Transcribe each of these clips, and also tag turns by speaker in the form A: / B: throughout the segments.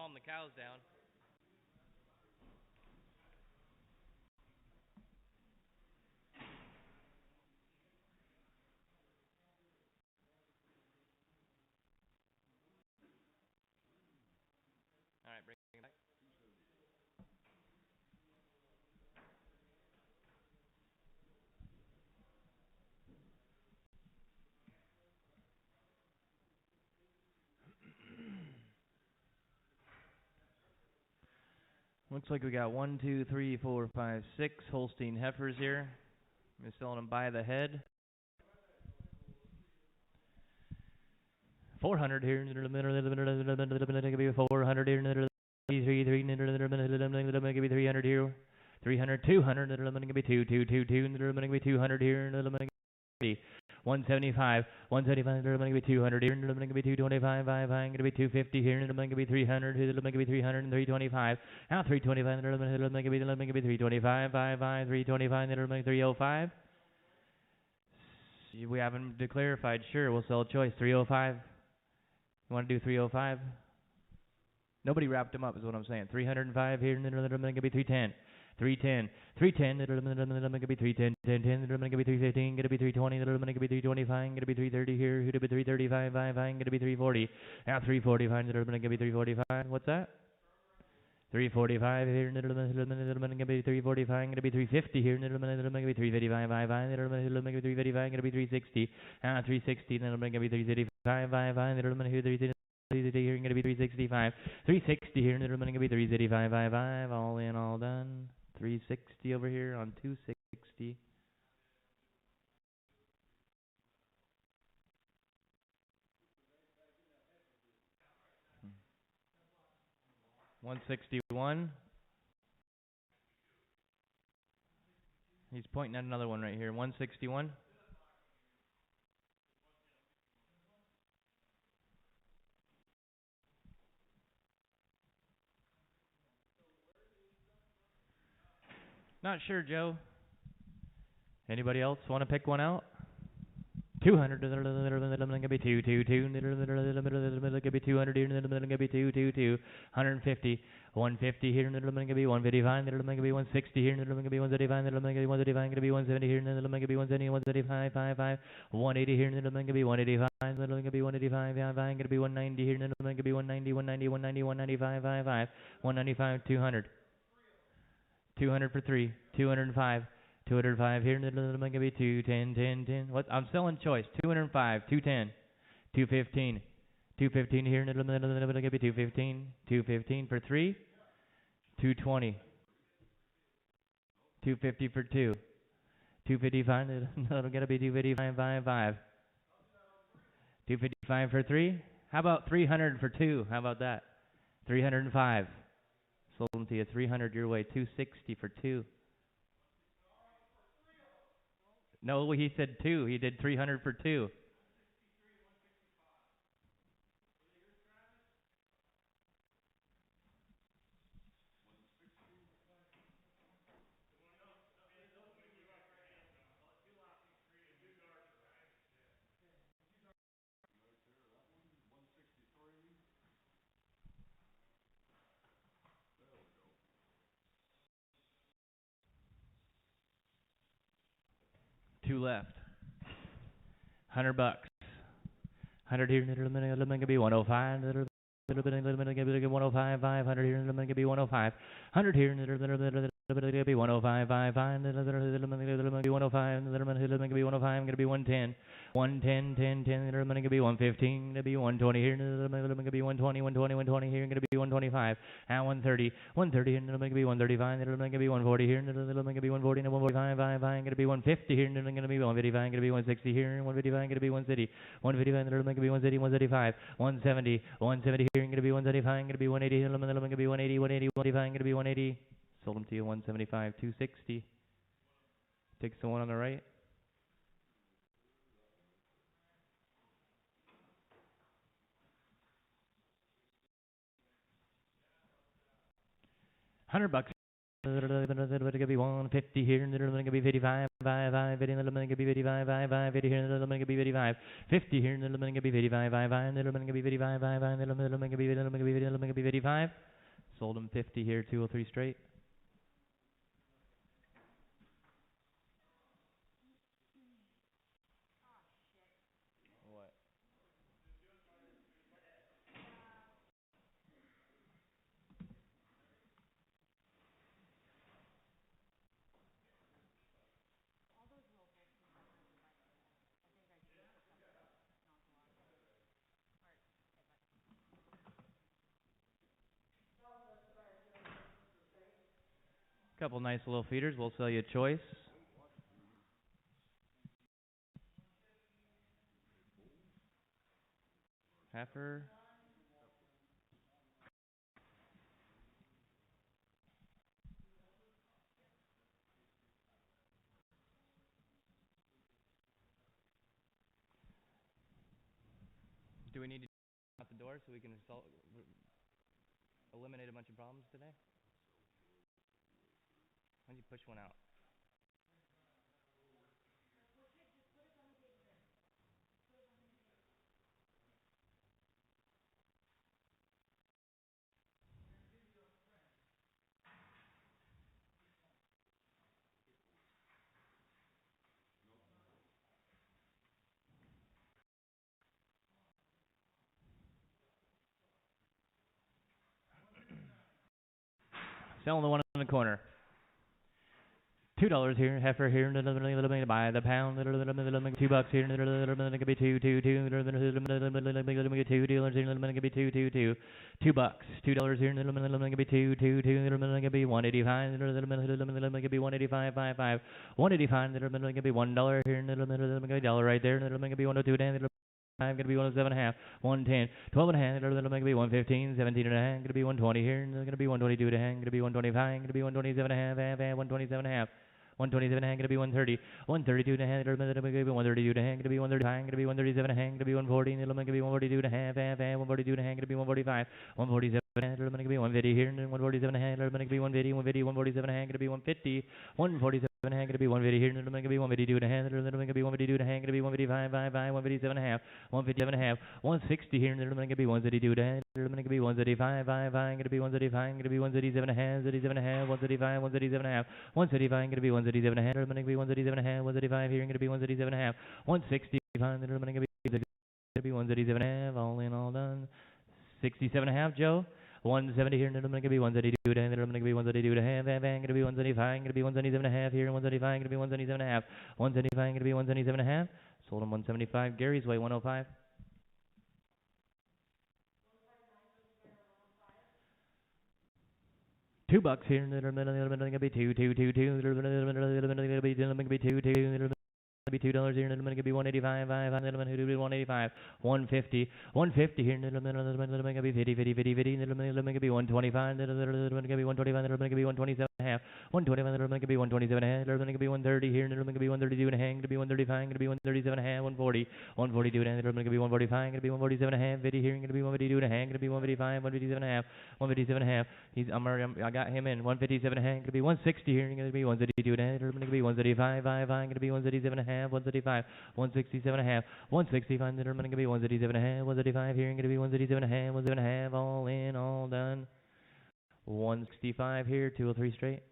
A: calm the cows down. All right, bring it back. Looks like we got 1, 2, 3, 4, 5, 6 Holstein heifers here. We're selling them by the head. 400 here. 400 here. 300 here. 300, 200. I'm going to be 2, 2, 2, 2. I'm going to be 200 here. I'm going to be 175, 175. I'm going to be 200 here. I'm going to be 225. I'm going to be 250 here. I'm going to be 300. I'm going to be 300 and 325. Now 325. I'm going to be 325. 325. I'm going to be 305. We haven't declarified. Sure, we'll sell a choice. 305. You want to do 305? Nobody wrapped them up, is what I'm saying. 305 here, and then I'm going to be 310. 310. 310, I'm going to be 310. 10, I'm going to be 315. Going to be 320. I'm going to be 325. I'm going to be 330 here. Who'd be 335? I'm going to be 340. Now 345. I'm going to be 345. What's that? 345 here, and I'm going to be 345. I'm going to be 350 here, and I'm going to be 355. I'm going to be 355. I'm going to be 360. 360. Then I'm going to be 335. I'm going to be 360. Here, going to be 365, 360 here, and then I'm going to be 385, all in, all done. 360 over here on 260. 161. He's pointing at another one right here. 161. Not sure, Joe. Anybody else want to pick one out? 200. I'm going to be 2, 2, 2. I'm going to be 200 here. I'm going to be 2, 2, 2. 150. 150 here. I'm going to be 155. I'm going to be 160 here. I'm going to be 135. I'm going to be 135. I'm going to be 170 here. I'm going to be 170. 175. 55. 180 here. I'm going to be 185. I'm going to be 185. I'm going to be 190 here. I'm going to be 190. 190. 190. 195. 55. 195. 200. 200 for 3. 205. 205 here, and then I'm going to be 210, 10, 10. What? I'm selling choice. 205, 210, 215, 215 here, and then I'm going to be 215, 215 for 3, 220, 250 for 2, 255, and I'm going to be 255, 5, 255 for 3. How about 300 for 2? How about that? 305. Sold them to you. 300 your way. 260 for 2. No, he said 2. He did 300 for 2. Two left. $100. 100 here. I'm going to be 105. 105. 500 here. I'm going to be 105. 100 here. I'm going to be 105. 5. I'm going to be 105. I'm going to be 105. I'm going to be 110. 110, 10, 10. I'm going to be 115. I'm going to be 120 here. I'm going to be 120, 120, 120 here. I'm going to be 125. At 130. 130 here. I'm going to be 135. I'm going to be 140 here. I'm going to be 140 and 145. I'm going to be 150 here. I'm going to be 155. I'm going to be 160 here. 155. I'm going to be 160. 155. I'm going to be 160. 175. 170. 170 here. I'm going to be 175. I'm going to be 180. I'm going to be 180. 180. 185. I'm going to be 180. Sold them to you 175. 260. Takes the one on the right. $100 Could be 150 here, and then could be 55, 5, 50, and then could be 55, 5, 50 here, and then could be 55, 50 here, and then could be 55, 5, and then could be 55, 5, and then could be 55. Sold him 50 here, 203 straight. What? Couple nice little feeders. We'll sell you a choice. Heifer. Do we need to out the door so we can eliminate a bunch of problems today? Why don't you push one out? Selling the one in the corner. $2 here, heifer here, buy the pound, $2 here, could be $2 here, could be $2 $2 here, could be $2 could be 185, could be 185, 55, 185, could be $1 here, could be $1 right there, could be 102, I'm gonna be 107.5, 110, 12 and a half, gonna be 115, 17 and a half, gonna be 120 here, gonna be 122 and a half, gonna be 125, gonna be 127 and a half, 127 and a half. 127 and a half, gonna be 130, 132 and a half, gonna be 132 and a half, gonna be 135, gonna be 137 and a half, gonna be 140, gonna be 142 and a half, 142 and a half, gonna be 145, 147 and a half, gonna be 150 here, 147 and a half, gonna be 150, 150, 147 and a half, gonna be 150, 147 and a half, gonna be 150 here, gonna be 152 and a half, gonna be 152 and a half, gonna be 155, 157 and a half, 157 and a half, 160 here, gonna be 132 and a half, gonna be 135, gonna be 135, gonna be 137 and a half, 37 and a half, 135, 137 and a half, 135, gonna be 137 and a half, gonna be 137 and a half, 135 here, gonna be 137 and a half, 165, gonna be 137 and a half, all in, all done. 67 and a half, Joe. 170 here, gonna be 132 and gonna be 132 and a half, gonna be 175, gonna be 177 and a half here, 175, gonna be 177 and a half, 175, gonna be 177 and a half. Sold him 175. Gary's way 105. $2 here, gonna be two, gonna be two, be $2 here, and gonna be 185, 185, 150, 150 here, and gonna be 50, 50, 50, 50, and gonna be 125, and gonna be 125, and gonna be 127 and a half, 125, and gonna be 127 and a half, and gonna be 130 here, and gonna be 132 and a half, gonna be 135, gonna be 137 and a half, 140, 142 and a half, gonna be 145, gonna be 147 and a half, 50 here, gonna be 152 and a half, gonna be 155, 157 and a half, 157 and a half. I got him in 157 and a half, gonna be 160 here, gonna be 132 and a half, gonna be 135, gonna be 137 and a half, 135, 167 and a half, 165, then I'm gonna be 137 and a half, 135 here, gonna be 137 and a half, 137 and a half, all in, all done. 165 here, 203 straight.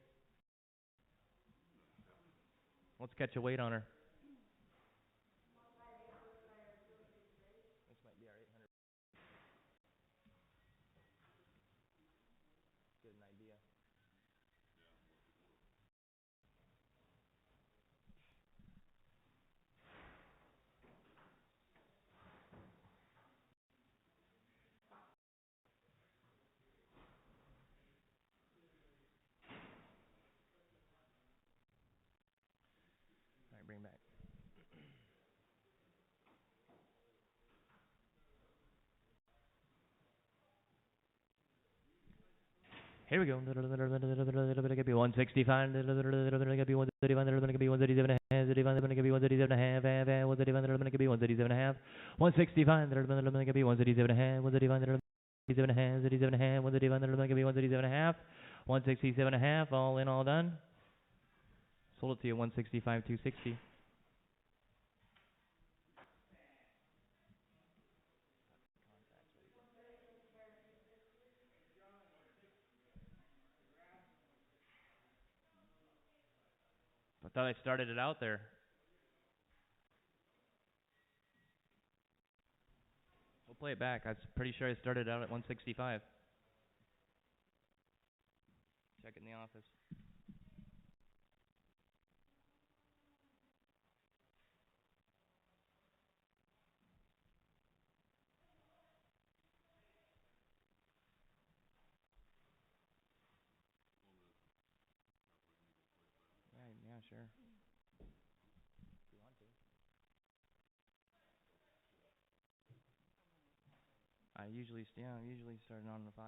A: Let's catch a weight on her. This might be our 800. Get an idea. All right, bring back. Here we go. Gonna be 165. Gonna be 135. Gonna be 137 and a half. Gonna be 137 and a half. 135. Gonna be 137 and a half. 165. Gonna be 137 and a half. 135. 137 and a half. 137 and a half. 135. Gonna be 137 and a half. 167.5, all in, all done. Sold it to you 165, 260. I thought I started it out there. We'll play it back. I'm pretty sure I started out at 165. Check it in the office. Yeah, sure. I usually starting on the 5.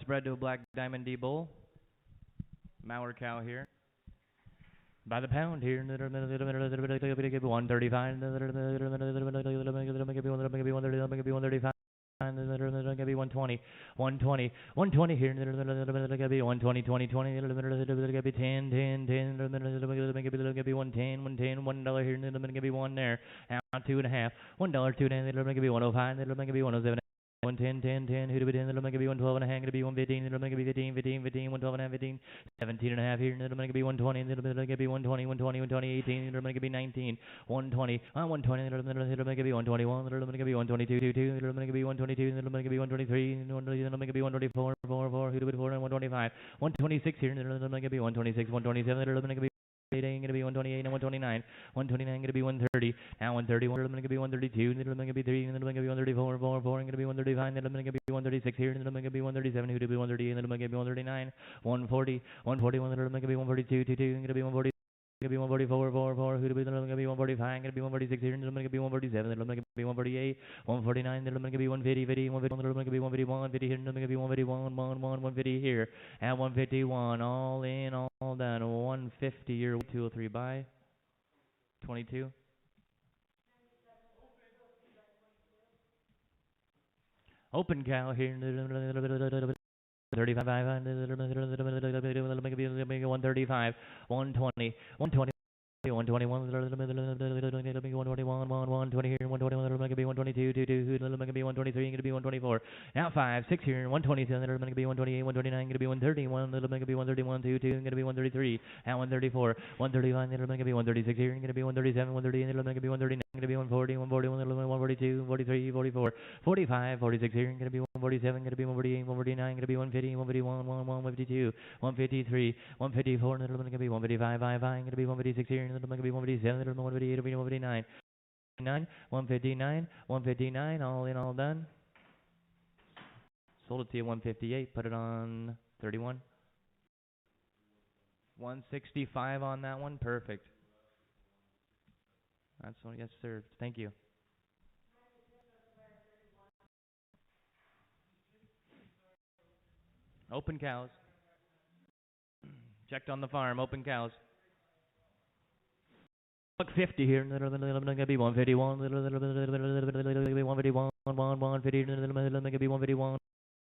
A: Spread to a black diamond D bull. Mauer cow here. By the pound here. 135. 120, 120 here, 120, 20, 20, 10, 10, 10, 110, 110, $1 here, $1 there, now $2.50, $1, $2, $105, $107. 110, 10, 10, who do we 10, it'll make it be 112 and a half, it'll be 115, it'll make it be 15, 15, 15, 112 and a half, 15, 17 and a half here, it'll make it be 120, it'll make it be 120, 120, 120, 18, it'll make it be 19, 120, 120, it'll make it be 121, it'll make it be 122, 2, it'll make it be 122, it'll make it be 123, it'll make it be 124, 4, 4, who do we 4, and 125, 126 here, it'll make it be 126, 127, it'll make it be ain't gonna be 128 and 129. 129 gonna be 130. Now 131. It'll make it be 132. It'll make it be 3. It'll make it be 134. 4. 4. Gonna be 135. It'll make it be 136 here. It'll make it be 137. It'll be 138. It'll make it be 139. 140. 141. It'll make it be 142. 22. Gonna be 140. Gonna be 144, 4, 4, who to be gonna be 145, gonna be 146 here, it'll make it be 147, it'll make it be 148, 149, it'll make it be 150, 50, 151, it'll make it be 151, 150 here, it'll make it be 151, 150 here, at 151, all in, all done, 150, you're 203 buy, 22. Open cow here, 35, 135, 120, 120. 121, 121, 120 here, 121, it'll make it be 122, 22, it'll make it be 123, it'll be 124. Now 5, 6 here, 127, it'll make it be 128, 129, it'll be 131, it'll make it be 131, 2, it'll be 133, now 134, 135, it'll make it be 136 here, it'll be 137, 138, it'll make it be 139, it'll be 140, 141, it'll be 142, 43, 44, 45, 46 here, it'll be 147, it'll be 148, 149, it'll be 150, 151, 152, 153, 154, it'll make it be 155, 55, it'll be 156 here, it'll make it be 157, it'll be 158, it'll be 159, 159, 159, all in, all done. Sold it to you 158, put it on 31. 165 on that one, perfect. That's one, yes sir, thank you. Open cows. Checked on the farm, open cows. Look 50 here, gonna be 151, 151, 150, make it be 151,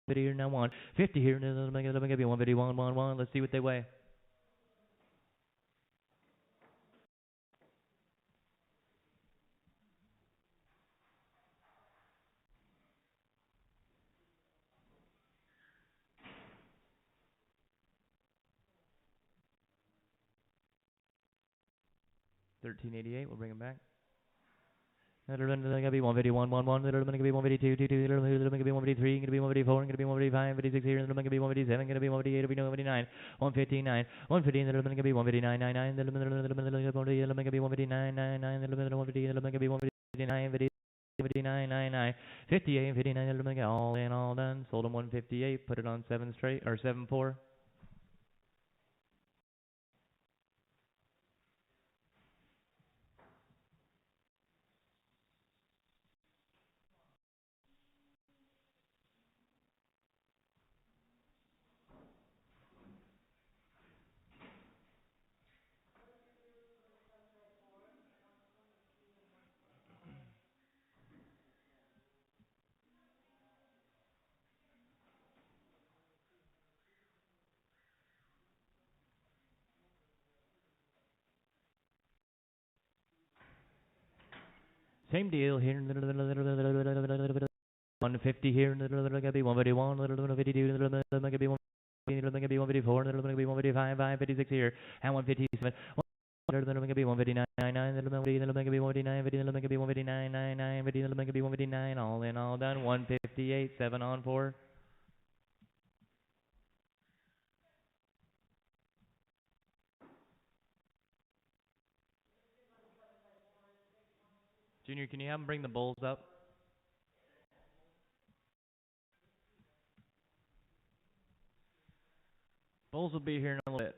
A: 50 here, now 150 here, make it be 151, 1, let's see what they weigh. $13.88, we'll bring them back. It'll be 151, 1, it'll be 152, 2, it'll be 153, it'll be 154, it'll be 155, 56 here, it'll be 157, it'll be 158, it'll be 159, 159, 115, it'll be 159, 99, it'll be 159, 99, it'll be 150, it'll be 159, 59, 99, 58, 59, it'll make it all in, all done. Sold them 158, put it on 7 straight, or 7-4. Same deal here. 150 here. Gonna be 151. 152. Gonna be 154. Gonna be 155. 556 here. And 157. Gonna be 159. 159. 159. All in, all done. 158. 7 on 4. Junior, can you have him bring the bulls up? Bulls will be here in a little bit.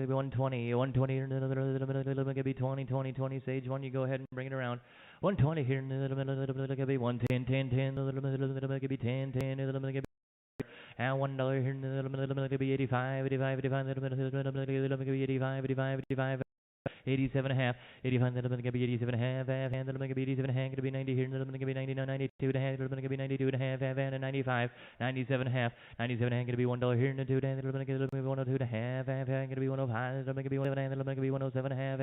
A: 120, 120, gonna be 20, 20, 20. Sage 1, you go ahead and bring it around. 120 here, gonna be 110, 10, 10, gonna be 10, 10, and $1 here, gonna be 85, 85, 85, gonna be 85, 85, 85. 87 and a half, 85, then gonna be 87 and a half, and then gonna be 87 and a half, gonna be 90 here, then gonna be 99, 92 and a half, gonna be 92 and a half, and 95, 97 and a half, 97 and a half, gonna be $1 here, and 2 and then gonna be 102 and a half, and gonna be 105, then gonna be 107, and then gonna be 107 and a half,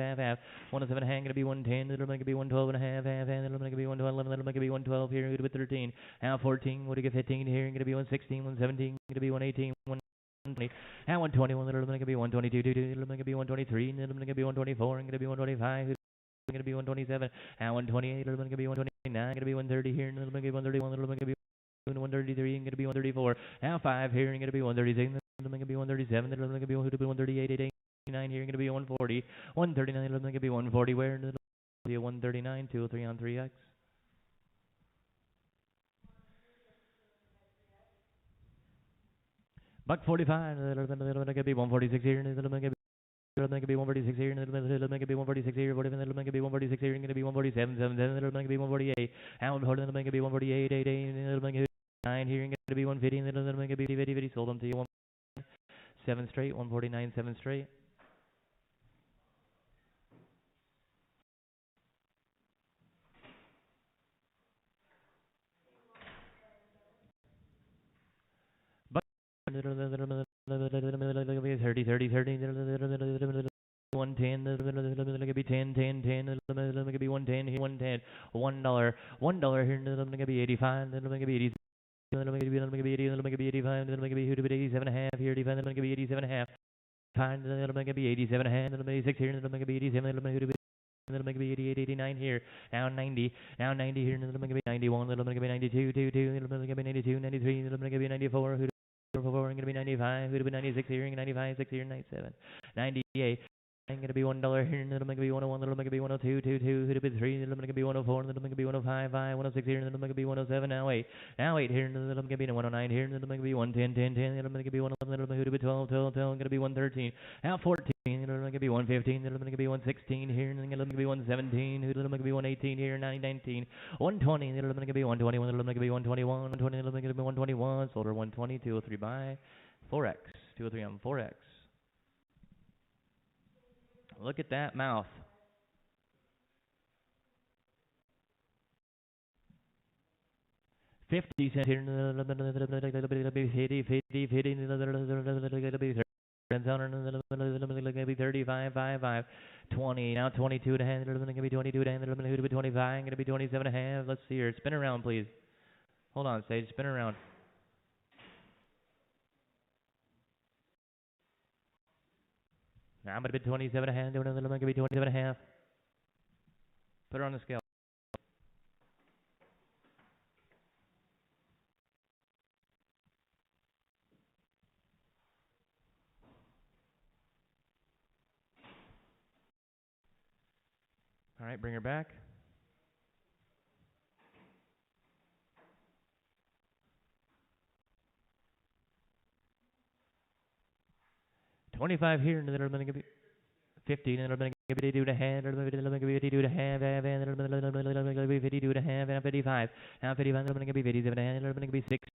A: 107 and a half, gonna be 110, then gonna be 112 and a half, and then gonna be 112, then gonna be 112 here, gonna be 13, and 14, what do you get 15 here, gonna be 116, 117, gonna be 118, 120, and 121, then gonna be 122, then gonna be 123, then gonna be 124, and gonna be 125, gonna be 127, and 128, then gonna be 129, gonna be 130 here, and then gonna be 131, then gonna be 133, and gonna be 134, and 5 here, and gonna be 136, then gonna be 137, then gonna be 138, 89 here, and gonna be 140, 139, then gonna be 140, where, and then be 139, 203 on 3x. Buck 45, gonna be 146 here, and then gonna be 146 here, and then gonna be 146 here, and then gonna be 146 here, and gonna be 147, 7, then gonna be 148, and then gonna be 148, 8, and then gonna be 9 here, and gonna be 150, and then gonna be 50, 50, sold them to you 7 straight, 149, 7 straight. Buck 30, 30, 30, 110, gonna be 10, 10, 10, gonna be 110 here, 110, $1, $1 here, gonna be 85, gonna be 80, gonna be 80, gonna be 85, gonna be 87 and a half here, 85, gonna be 87 and a half, gonna be 87 and a half, gonna be 86 here, gonna be 87, gonna be 88, 89 here, now 90 here, gonna be 91, gonna be 92, 2, gonna be 92, 93, gonna be 94, gonna be 95, who'd be 96 here, 95, 6 here, 97, 98. I'm gonna be $1 here, and then I'm gonna be 101, then I'm gonna be 102, 2, who'd be 3, then I'm gonna be 104, and then I'm gonna be 105, 106 here, and then I'm gonna be 107, now 8 here, and then I'm gonna be 109 here, and then I'm gonna be 110, 10, 10, and I'm gonna be 111, then I'm gonna be 12, 12, 12, I'm gonna be 113, now 14, and then I'm gonna be 115, then I'm gonna be 116 here, and then I'm gonna be 117, then I'm gonna be 118 here, 19, 120, then I'm gonna be 121, then I'm gonna be 121, 120, then I'm gonna be 121, sold her 120, 203 buy, 4x, 203 on 4x. Look at that mouth. $0.50 here. 35, 5, 5, 20. Now 22 and a half. Gonna be 22 and a half. Gonna be 25. Gonna be 27 and a half. Let's see here. Spin around, please. Hold on, Sage. Spin around. Now I'm gonna be 27 and a half. I'm gonna be 27 and a half. Put her on the scale. All right, bring her back. $25 here, and then I'm gonna be 15, and I'm gonna be 52 and a half, and I'm gonna be 52 and a half, and I'm gonna be 52 and a half, and 55. Now 55, I'm gonna be 57 and a half, and I'm gonna be 6.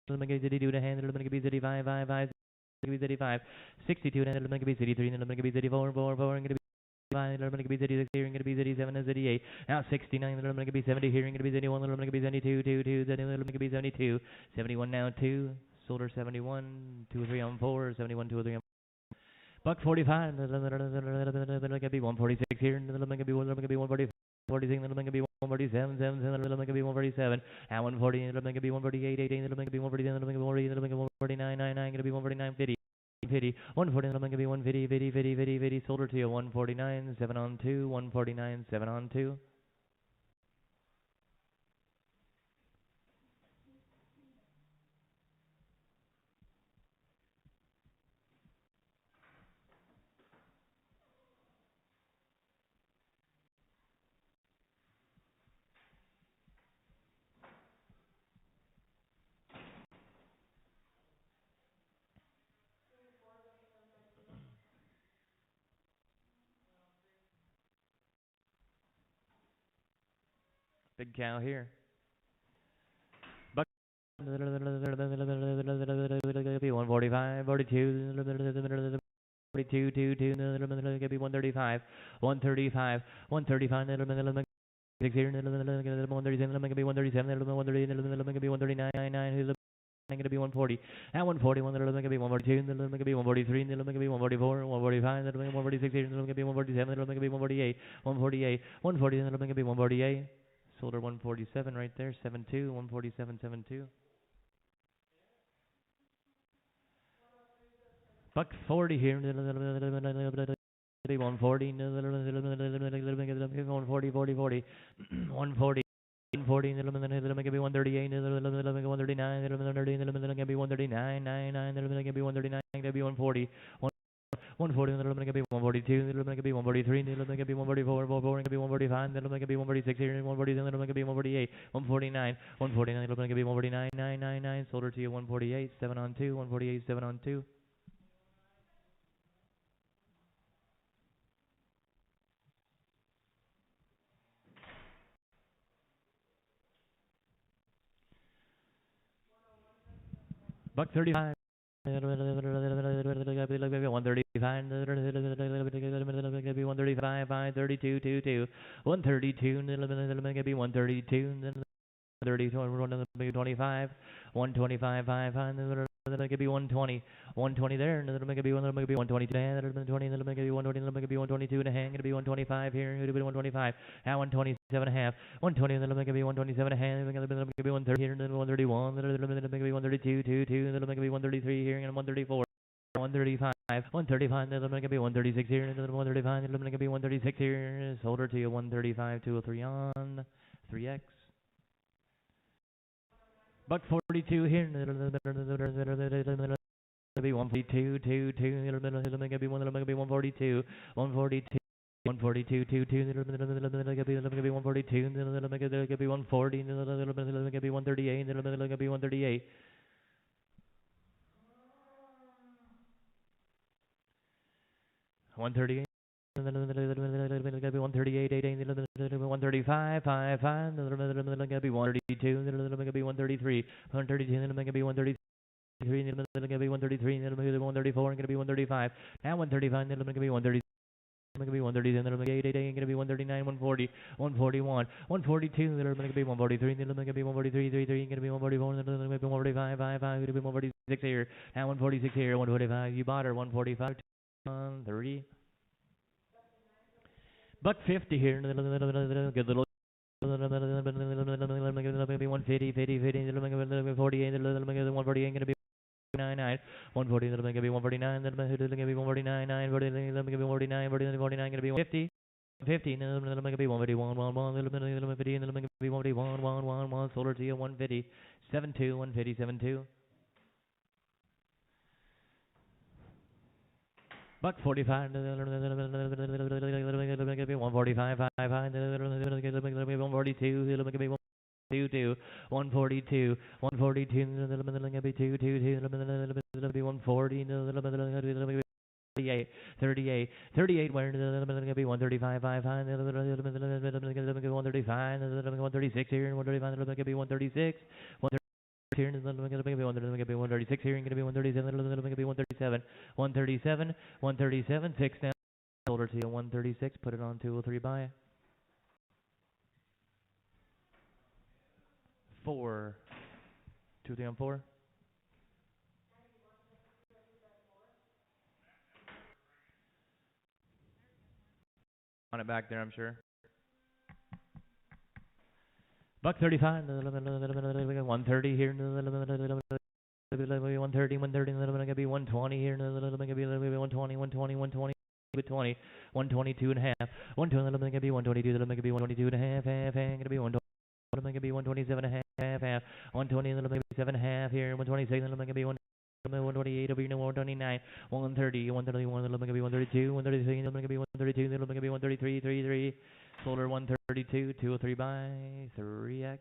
A: I'm gonna be 52 and a half, and I'm gonna be 35, 5, 5, 35, 62, and I'm gonna be 33, and I'm gonna be 34, 4, 4, I'm gonna be 5, I'm gonna be 36 here, I'm gonna be 37 and 38. Now 69, and I'm gonna be 70 here, I'm gonna be 71, and I'm gonna be 72, 2, 2, then I'm gonna be 72, 71 now 2, sold her 71, 2 or 3 on 4, 71, 2 or 3 on Buck 45. Gonna be 146 here. Gonna be 146. 46, little gonna be 147, 7, little gonna be 147, at 140, little gonna be 148, 18, little gonna be 147, little gonna be 140, little gonna be 149, 99, gonna be 149, 50, 50, 140, little gonna be 150, 50, 50, 50, 50, sold her to you, 149, 7 on 2, 149, 7 on 2. Big cow here. Buck 145, 42, 42, 2, 2, gonna be 135, 135, 135, 6 here, 137, gonna be 137, 138, gonna be 139, 9, gonna be 140, at 140, gonna be 142, gonna be 143, gonna be 144, 145, 146 here, gonna be 147, gonna be 148, 148, 140, gonna be 148. Sold her 147 right there, 7.2, 147, 7.2. Buck 40 here. 140, 140, 40, 40, 140. 140, it'll be 138, 139, it'll be 139, 99, it'll be 139, it'll be 140, 140, it'll be 142, it'll be 143, it'll be 144, it'll be 145, it'll be 146, 147, it'll be 148, 149, 149, it'll be 149, 999, sold her to you 148, 7 on 2, 148, 7 on 2. Buck 35. 135, 135, 532, 22, 132, maybe 132, 32, 125, 125, 5, could be 120, 120 there, another maybe 120 to hand, another 20, another maybe 120, another maybe 122 to hang, gonna be 125 here, gonna be 125, at 127 and a half, 120, another maybe 127 to hand, gonna be 130 here, another 131, another maybe 132, 2, another maybe 133 here, and 134. 135, 135, another gonna be 136 here, another 135, another gonna be 136 here, sold her to you 135, 203 on, 3x. Buck 42 here. Be 142, 2, 2, gonna be 142, 142. 142, 2, 2, gonna be 142, gonna be 140, gonna be 138, gonna be 138. 138. 138, 18, 135, 5, 5, gonna be 132, gonna be 133, 132, gonna be 133. gonna be 133, 134, gonna be 135, now 135, gonna be 130, gonna be 130, gonna be 88, gonna be 139, 140, 141, 142, gonna be 143, gonna be 143, 33, gonna be 144, gonna be 145, 5, gonna be 146 here, now 146 here, 145, you bought her 145, 30. Buck 50 here, good little. Maybe 150, 50, 50, 48, 148, gonna be 99, 140, gonna be 149, gonna be 149, 9, 49, 49, gonna be 50. 50, gonna be 151, 1, 1, 50, gonna be 151, 1, 1, 1, solar to you 150, 72, 150, 72. Buck 45, 145, 5, 142, 2, 142, 142, 2, 140, 38, 38, 38, where gonna be 135, 5, 135, 136 here, 135, gonna be 136, 136 here, gonna be 136 here, gonna be 137, gonna be 137, 137, 137, 6 now, shoulder to 136, put it on 203 buy. 4, 2, 3 on 4. on it back there, I'm sure. Buck 35, 130 here, 130, 130, gonna be 120 here, gonna be 120, 120, 120, 20, 122 and a half, 120, gonna be 122, gonna be 122 and a half, gonna be 120. Gonna be 127 and a half, 120, gonna be 7 and a half here, 126, gonna be 128 over here, 129, 130, 131, gonna be 132, 133, gonna be 132, gonna be 133, 33, solar 132, 203 by 3x.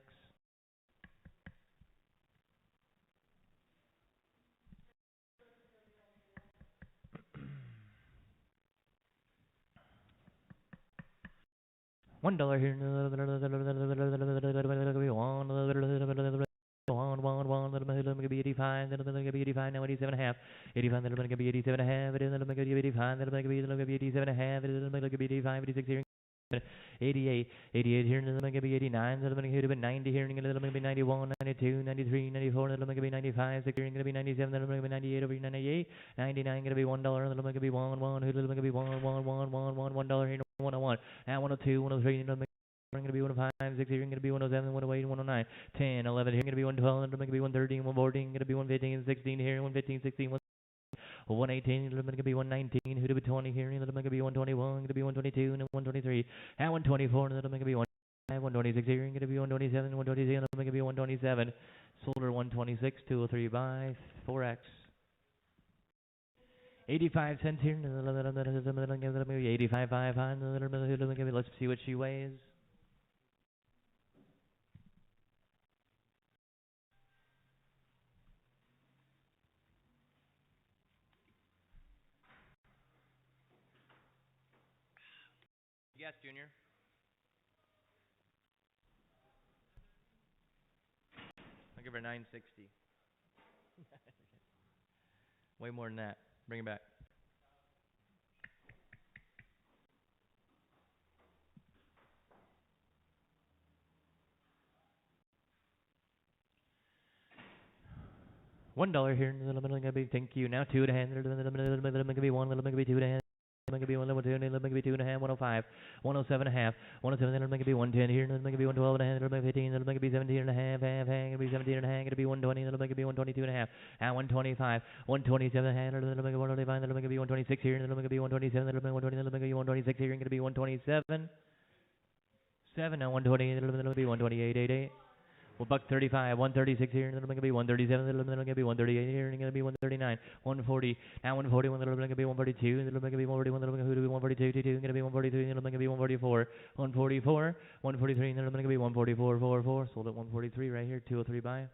A: $1 here. One, be 85, then it'll be 85, now 87 and a half. 85, then it'll be 87 and a half, it'll be 85, then it'll be 87 and a half, it'll be 85, 86 here. 88, 88 here, and then it'll be 89, then it'll be 90 here, and then it'll be 91, 92, 93, 94, then it'll be 95, 6 here, and it'll be 97, then it'll be 98 over here, 98, 99, gonna be $1, then it'll be 1, 1, it'll be 1, 1, 1, 1, 1, $1 here, 101, now 102, 103, and it'll be going to be 105, 6 here, going to be 107, 108, 109, 10, 11 here, going to be 112, going to be 113, 114, going to be 115, 16 here, 115, 16, 118, going to be 119, who to be 20 here, going to be 121, going to be 122, and 123, and 124, and going to be 126 here, going to be 127, 126, and going to be 127, solar 126, 203 by 4x. 85 cents here, 85, 5, let's see what she weighs. Yes, Junior. I'll give her 960. Way more than that. Bring it back. $1 here. Thank you. Now 2 and a half. Be 1. Be 2 and a half. Be 1, 2, be 2 and a half, 105, 107 and a half, 107, then be 110 here, then be 112 and a half, then be 15, then be 17 and a half, gonna be 17 and a half, gonna be 120, then be 122 and a half, and 125, 127 and a half, then be 125, then be 126 here, then be 127, then be 120, then be 126 here, gonna be 127, 7, now 120, then be 128, 88. Well, buck 35, 136 here, and then going to be 137, then going to be 138 here, and going to be 139, 140, now 140, then going to be 142, then going to be 141, then going to be 142, going to be 143, then going to be 144, 144, 143, then going to be 144, 44, sold at 143 right here, 203 buy.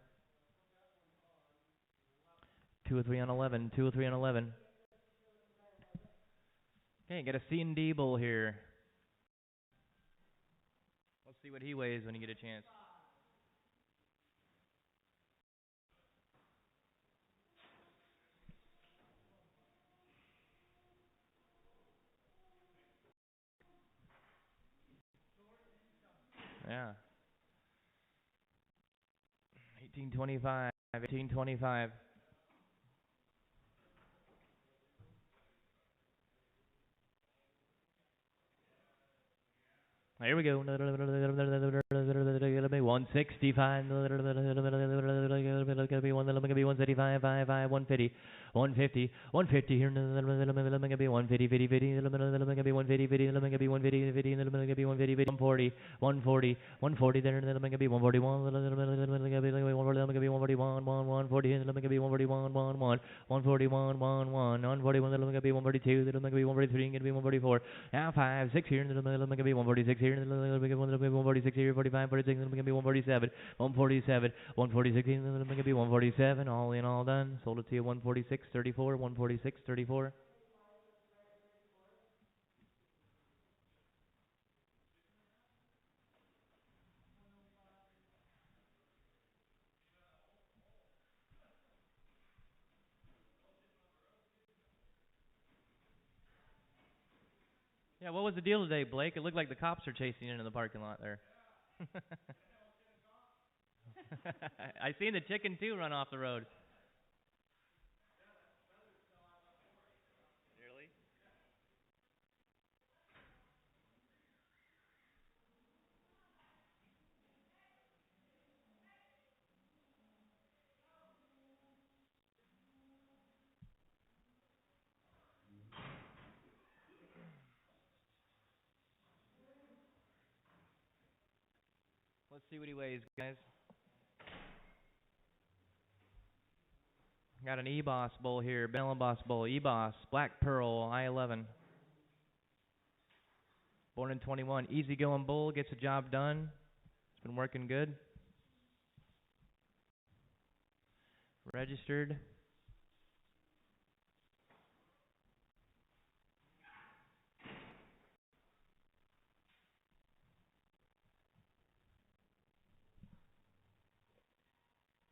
A: 203 on 11, 203 on 11. Okay, get a C&D bull here. Let's see what he weighs when you get a chance. Yeah. 1825, 1825. Here we go. 165. Gonna be 135, 150, 150, 150 here. Gonna be 150, 50, 50. Gonna be 150, 50. Gonna be 150, 50. Gonna be 150, 50. 140, 140, 140. Then gonna be 141. Gonna be 141, 140. Then gonna be 141, 141, 141, 141. Then gonna be 142. Then gonna be 143. Gonna be 144. Now 5, 6 here. Then gonna be 146 here. 146 here, 45, 46, then going to be 147, 147, 146, then going to be 147, all in, all done. Sold it to you 146, 34, 146, 34. Yeah, what was the deal today, Blake? It looked like the cops are chasing you into the parking lot there. I seen the chicken too run off the road. Really? Let's see what he weighs, guys. Got an E-Boss bull here, Bella Boss bull, E-Boss, Black Pearl, I-11. Born in 21, easygoing bull, gets the job done. It's been working good. Registered.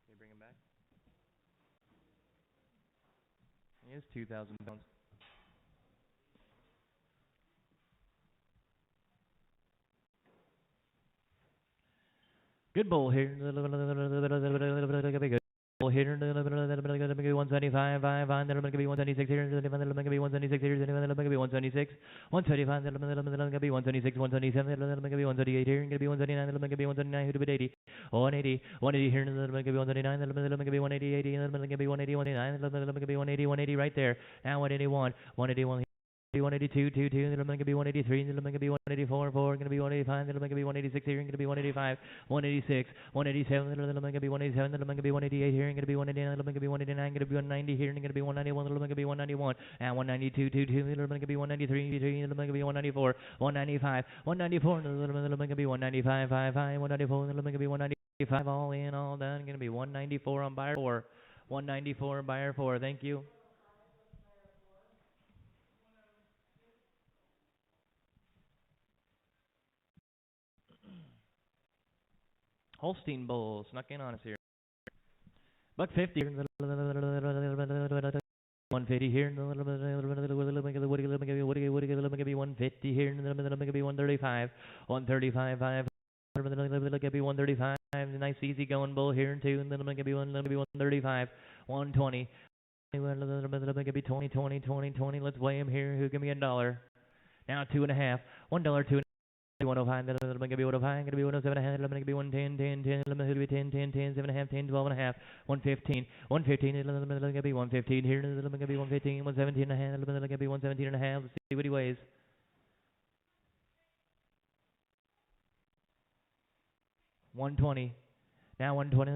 A: Can you bring him back? He is 2,000 pounds. Good bull here. Good bull here. 175, 5, 176 here. 176 here. 176. 175. 176. 177. 178 here. 179. 179 here to 80. 180. 180 here. 179. 180. 180. 180 right there. Now 181. 181. 182, 22, it'll make it be 183, it'll make it be 184, 4, gonna be 185, it'll make it be 186 here, gonna be 185, 186, 187, it'll make it be 187, it'll make it be 188 here, gonna be 189, it'll make it be 189, gonna be 190 here, gonna be 191, it'll make it be 191, and 192, 22, it'll make it be 193, it'll make it be 194, 195, 194, it'll make it be 195, 55, 194, it'll make it be 195, all in, all done, gonna be 194 on buyer 4, 194 buyer 4, thank you. Holstein Bull snuck in on us here. Buck 50. 150 here. 150 here. 135. 135. 135. Nice easy going bull here too. And then I'm gonna be 135. 120. 20, 20, 20, 20. Let's weigh him here. Who give me $1? Now $2.50. $1, 2. 105, then I'm going to be 105, going to be 107, I'm going to be 110, 10, 10, I'm going to be 10, 10, 10, 7 and a half, 10, 12 and a half, 115, 115, I'm going to be 115 here, I'm going to be 115, 117 and a half, I'm going to be 117 and a half, let's see what he weighs. 120. Now 120,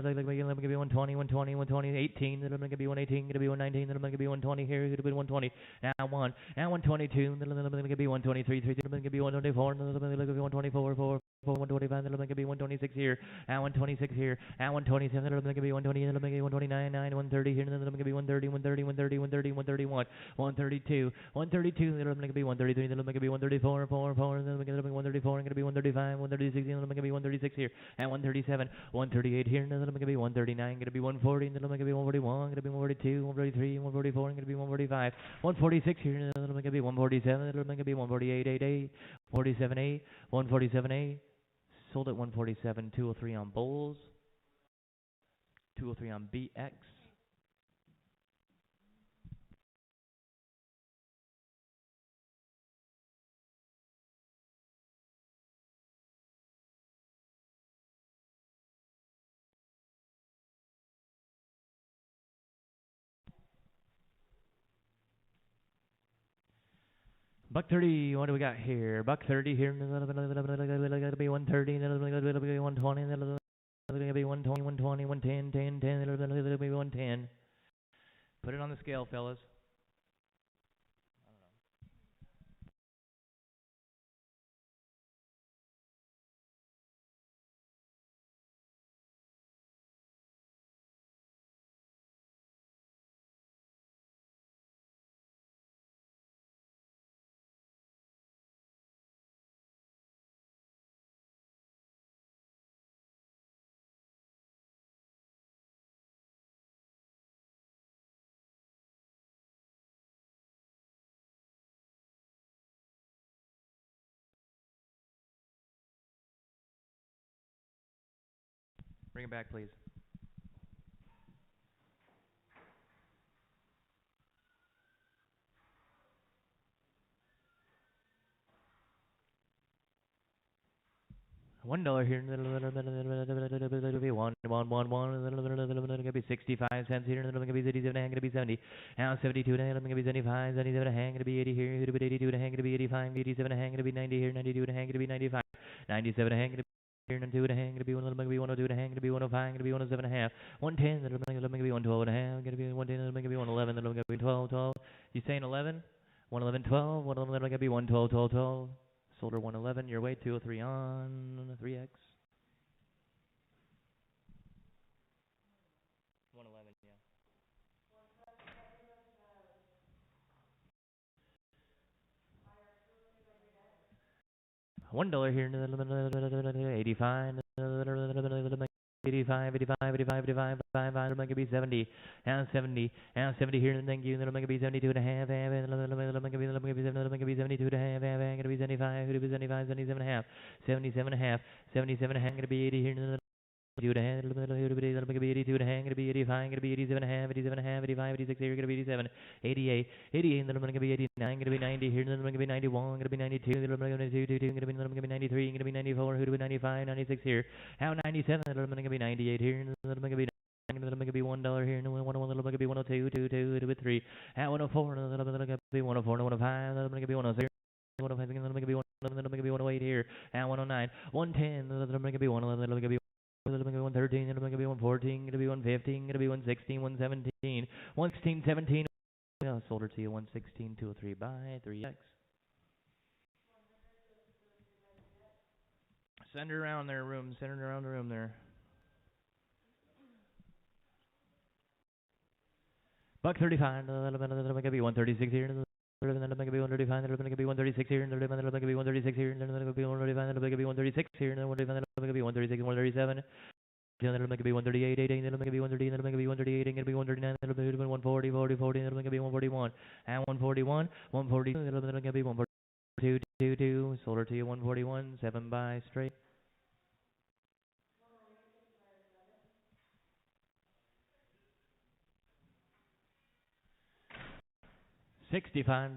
A: let me give you 120, 120, 120, 18, then I'm going to be 118, going to be 119, then I'm going to be 120 here, going to be 120. Now 122, then I'm going to be 123, 3, then I'm going to be 124, then I'm going to be 124, 4, 125, then I'm going to be 126 here, now 126 here, now 127, then I'm going to be 120, then I'm going to be 129, 9, 130 here, then I'm going to be 130, 130, 130, 130, 131, 132, 132, then I'm going to be 133, then I'm going to be 134, 4, 4, then I'm going to be 134, I'm going to be 135, 136, then I'm going to be 136 here, and 137, 138 here, and then I'm going to be 139, going to be 140, and then I'm going to be 141, going to be 142, 143, 144, going to be 145, 146 here, and then I'm going to be 147, and then I'm going to be 148, 88, 47, 8, 147, 8. Sold at 147, 203 on Bulls, 203 on BX. Buck 30, what do we got here? Buck 30 here, be 130, then it'll be 120, then it'll be 120, 120, 110, 10, 10, it'll be 110. Put it on the scale, fellas. Bring it back, please. $1 here, it'll be 1, 1, 1, 1, it'll be 65 cents here, it'll be 87, it'll be 70. Now 72, it'll be 75, 77, it'll be 80 here, it'll be 82, it'll be 85, 87, it'll be 90 here, 92, it'll be 95, 97, it'll be here and 2 and a half, gonna be 1 little gonna be 102 and a half, gonna be 105, gonna be 107 and a half, 110, little gonna be 112 and a half, gonna be 110, little gonna be 111, little gonna be 12, 12. You saying 11? 111, 12, 111, little gonna be 112, 12, 12. Solder 111, your way 203 on 3x. 111, yeah. $1 here, 85, 85, 85, 85, 85, 5, it'll make it be 70, and 70, and 70 here, and thank you, it'll make it be 72 and a half, and it'll make it be 72 and a half, and it'll be 75, it'll be 75, 77 and a half, 77 and a half, 77 and a half, it'll be 80 here, and 82 and a half, it'll be 82 and a half, it'll be 85, it'll be 87 and a half, 87 and a half, 85, 86 here, it'll be 87, 88, 88, and then it'll be 89, it'll be 90 here, and then it'll be 91, it'll be 92, it'll be 92, it'll be 93, it'll be 94, it'll be 95, 96 here, now 97, it'll be 98 here, and then it'll be it'll be $1 here, and then 101, it'll be 102, 22, it'll be 3, at 104, it'll be 104, 105, it'll be 106. 105, it'll be 111, it'll be 108 here, at 109, 110, it'll be 111, it'll be 113, it'll be 114, it'll be 115, it'll be 116, 117, 116, 17. Solder to you 116, 203 by 3x. Send her around their room. Send her around the room there. $135. It'll be 136 here. It'll be 135. It'll be 136 here. It'll be 136 here. It'll be 135. It'll be 136 here. It'll be 136, 137. It'll be 138, 18. It'll be 138. It'll be 138. It'll be 139. It'll be 140, 40, 40. It'll be 141. And 141, 142. It'll be 142, 22. Solder to you 141. 7 by straight. $65.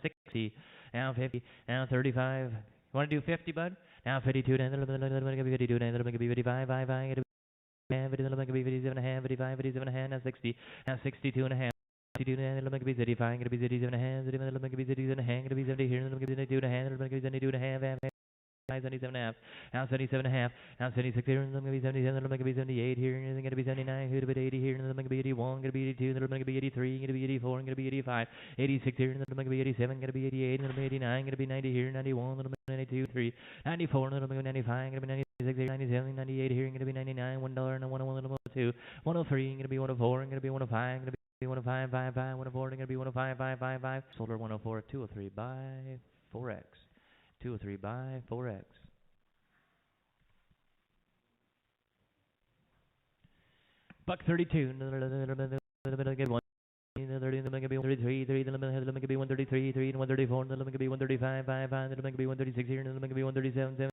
A: $60. Now 50. Now 35. You want to do 50, bud? Now 52. Now 52. Now 55. 55. 57 and a half. 55. 57 and a half. Now 60. Now 62 and a half. 62 and a half. 35. Going to be 37 and a half. 37 and a half. Going to be 70 here. Going to be 72 and a half. Going to be 72 and a half. 77 and a half, now 77 and a half, now 76 here, and then going to be 77, then going to be 78 here, and then going to be 79, here to be 80 here, and then going to be 81, going to be 82, then going to be 83, going to be 84, and going to be 85, 86 here, and then going to be 87, going to be 88, and then going to be 89, going to be 90 here, 91, then going to be 92, 3, 94, and then going to be 95, going to be 96 here, 97, 98 here, going to be 99, $1, and 101, 102, 103, going to be 104, and going to be 105, going to be 105, 55, 104, and going to be 105, 555, Solder 104, 203 by 4x, 203 by 4x. $132. It'll be 133, 3, it'll be 133, 3, and 134, it'll be 135, 5, 5, it'll be 136 here, it'll be 137, 7,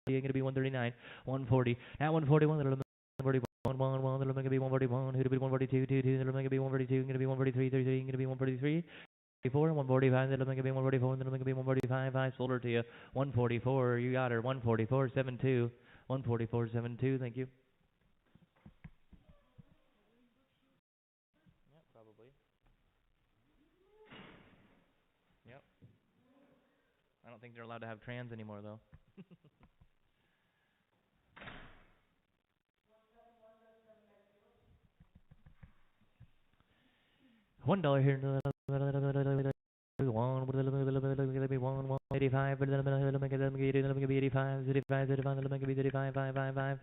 A: it'll be 139, 140, at 141, it'll be 141, 1, it'll be 141, it'll be 142, 2, 2, it'll be 142, it'll be 143, 3, 3, it'll be 143, 144, 145, it'll be 144, it'll be 145, 5, Solder to you, 144, you got her, 144, 72, 144, 72, thank you. I don't think they're allowed to have trans anymore, though. $1 here. 185, 85, 555.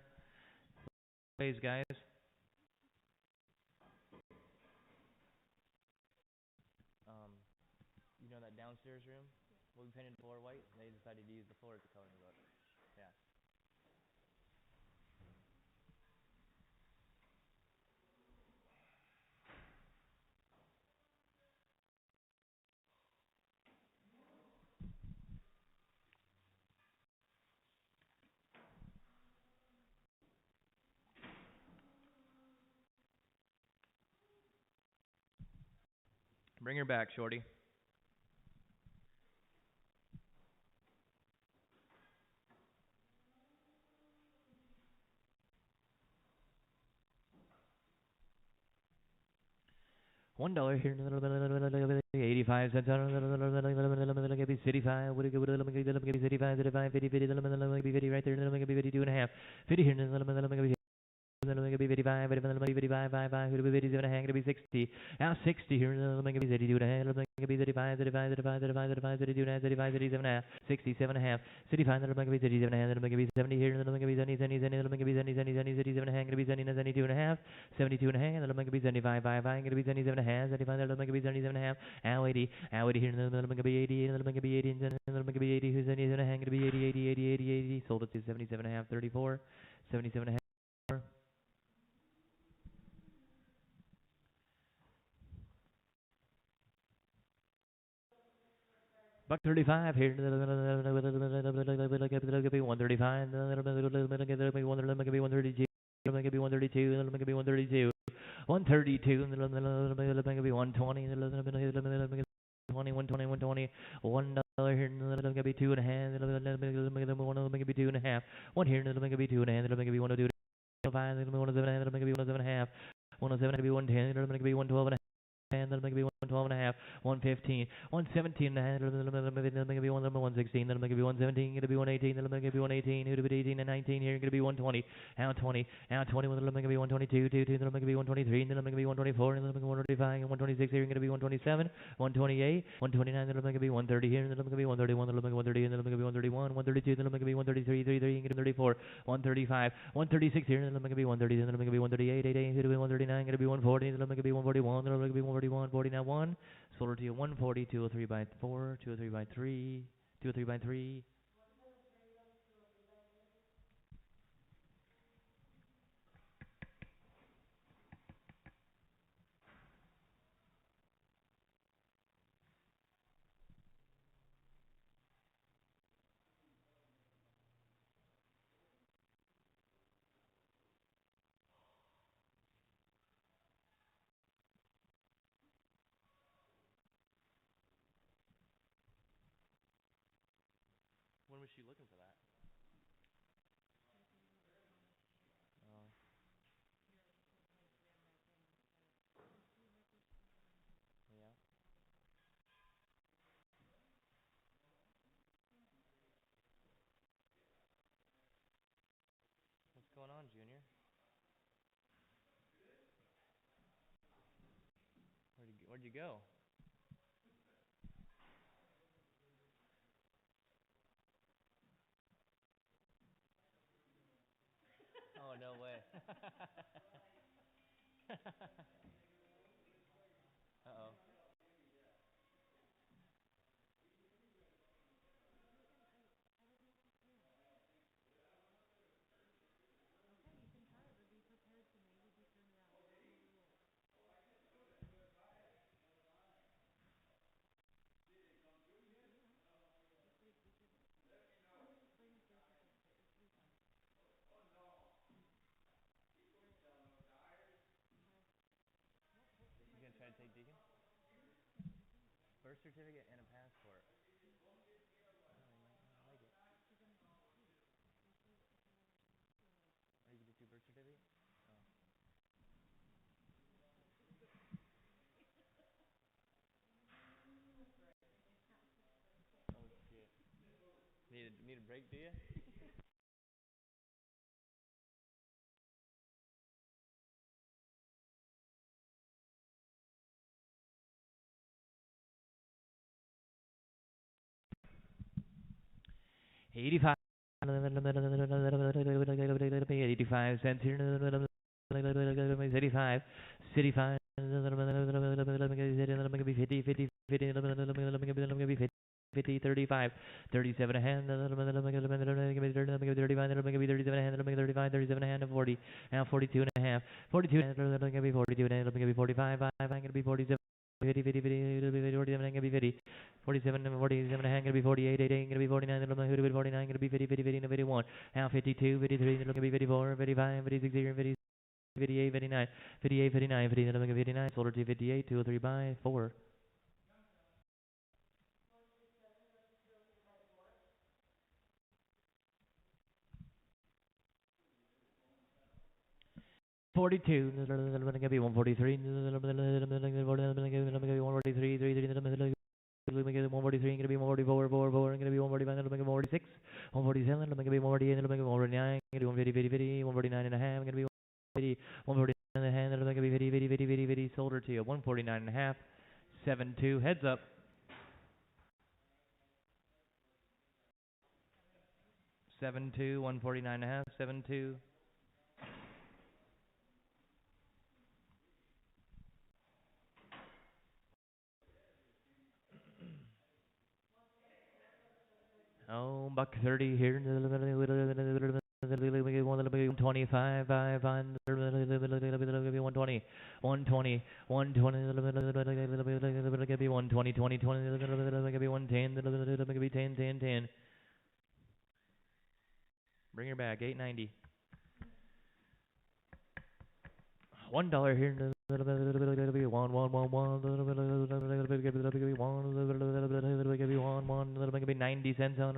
A: Please, guys. You know that downstairs room? We painted the floor white, and they decided to use the floor as the coloring book. Yeah. Bring her back, Shorty. $1 here, 85 cents. City 5, would it be City 5, 50, 50, right there, 52 and a half. 50 here, then it'll be 55, 55, 55, it'll be 57 and a half, it'll be 60. Now 60 here, it'll be 32 and a half, it'll be 35, 35, 35, 35, 35, 32 and a half, 35, 37 and a half, 67 and a half, 65, it'll be 37 and a half, it'll be 70 here, it'll be 70, 70, 70, it'll be 70, 70, 70, 77 and a half, it'll be 70, 72 and a half, 72 and a half, it'll be 75, 5, 5, it'll be 77 and a half, 75, it'll be 77 and a half, now 80, now 80 here, it'll be 80, it'll be 80, and then it'll be 80, who's 70 and a half, it'll be 80, 80, 80, 80, 80, sold it to 77 and a half, 34, 77 and a half. Buck 35 here. 135. 132. 132. 132. 132. 120. 120. $1 here, it'll be 2 and a half. It'll be 2 and a half. One here, it'll be 2 and a half. It'll be 1 to 2. 5, it'll be 1 to 7, it'll be 1 to 7 and a half. 107, it'll be 110, it'll be 112 and a half. And that'll be 112 and a half, 115, 117 and a half, that'll be 116, that'll be 117, it'll be 118, that'll be 118, it'll be 18 and 19 here, it'll be 120, now 20, now 21, that'll be 122, 22, that'll be 123, that'll be 124, that'll be 125, and 126 here, it'll be 127, 128, 129, that'll be 130 here, that'll be 131, that'll be 130, that'll be 131, 132, that'll be 133, 33, 34, 135, 136 here, that'll be 130, that'll be 138, 88, it'll be 139, it'll be 140, that'll be 141, that'll be 141, 40 now 1, sold to you 140, 203 by 4, 203 by 3, 203 by 3. When was she looking for that? Oh, yeah. What's going on, Junior? Where'd you go? Oh, no way. Uh-oh. You gonna try to take Deacon? Birth certificate and a passport. Oh, you might not like it. Are you gonna do birth certificate? Oh. Oh shit. Need a break, do you? 85. 85 cents here. 85. City 5. 50, 50, 50, 50, 35, 37 a hand, 35, 37 a hand, 35, 37 a hand, 40, now 42 and a half, 42 and a half, 42 and a half, 45, 5, I'm going to be 47. 50, 50, 50, 47, going to be 50, 47, 47, going to be 48, 8, going to be 49, going to be 49, going to be 50, 50, 50, 51, now 52, 53, going to be 54, 55, 56, 50, 58, 59, 58, 59, 59, 59, sold to 58, 203 by 4. 4 142. Gonna be 143. 143. 143. Gonna be 144. 4. Gonna be 145. 146. 147. Gonna be 148. 149. Gonna be 150. 50. 50. 149 and a half. Gonna be 150. 149 and a half. Gonna be 50. 50. 50. 50. 50. Sold her to you. 149 and a half. 7-2. Heads up. 7-2. 149 and a half. 7-2. Oh, buck 30 here. 125, 120, 120, 120, 20, 110, 10, 10. Bring her back, 890. $1 here. One, one, one, one. One, 90 cents on.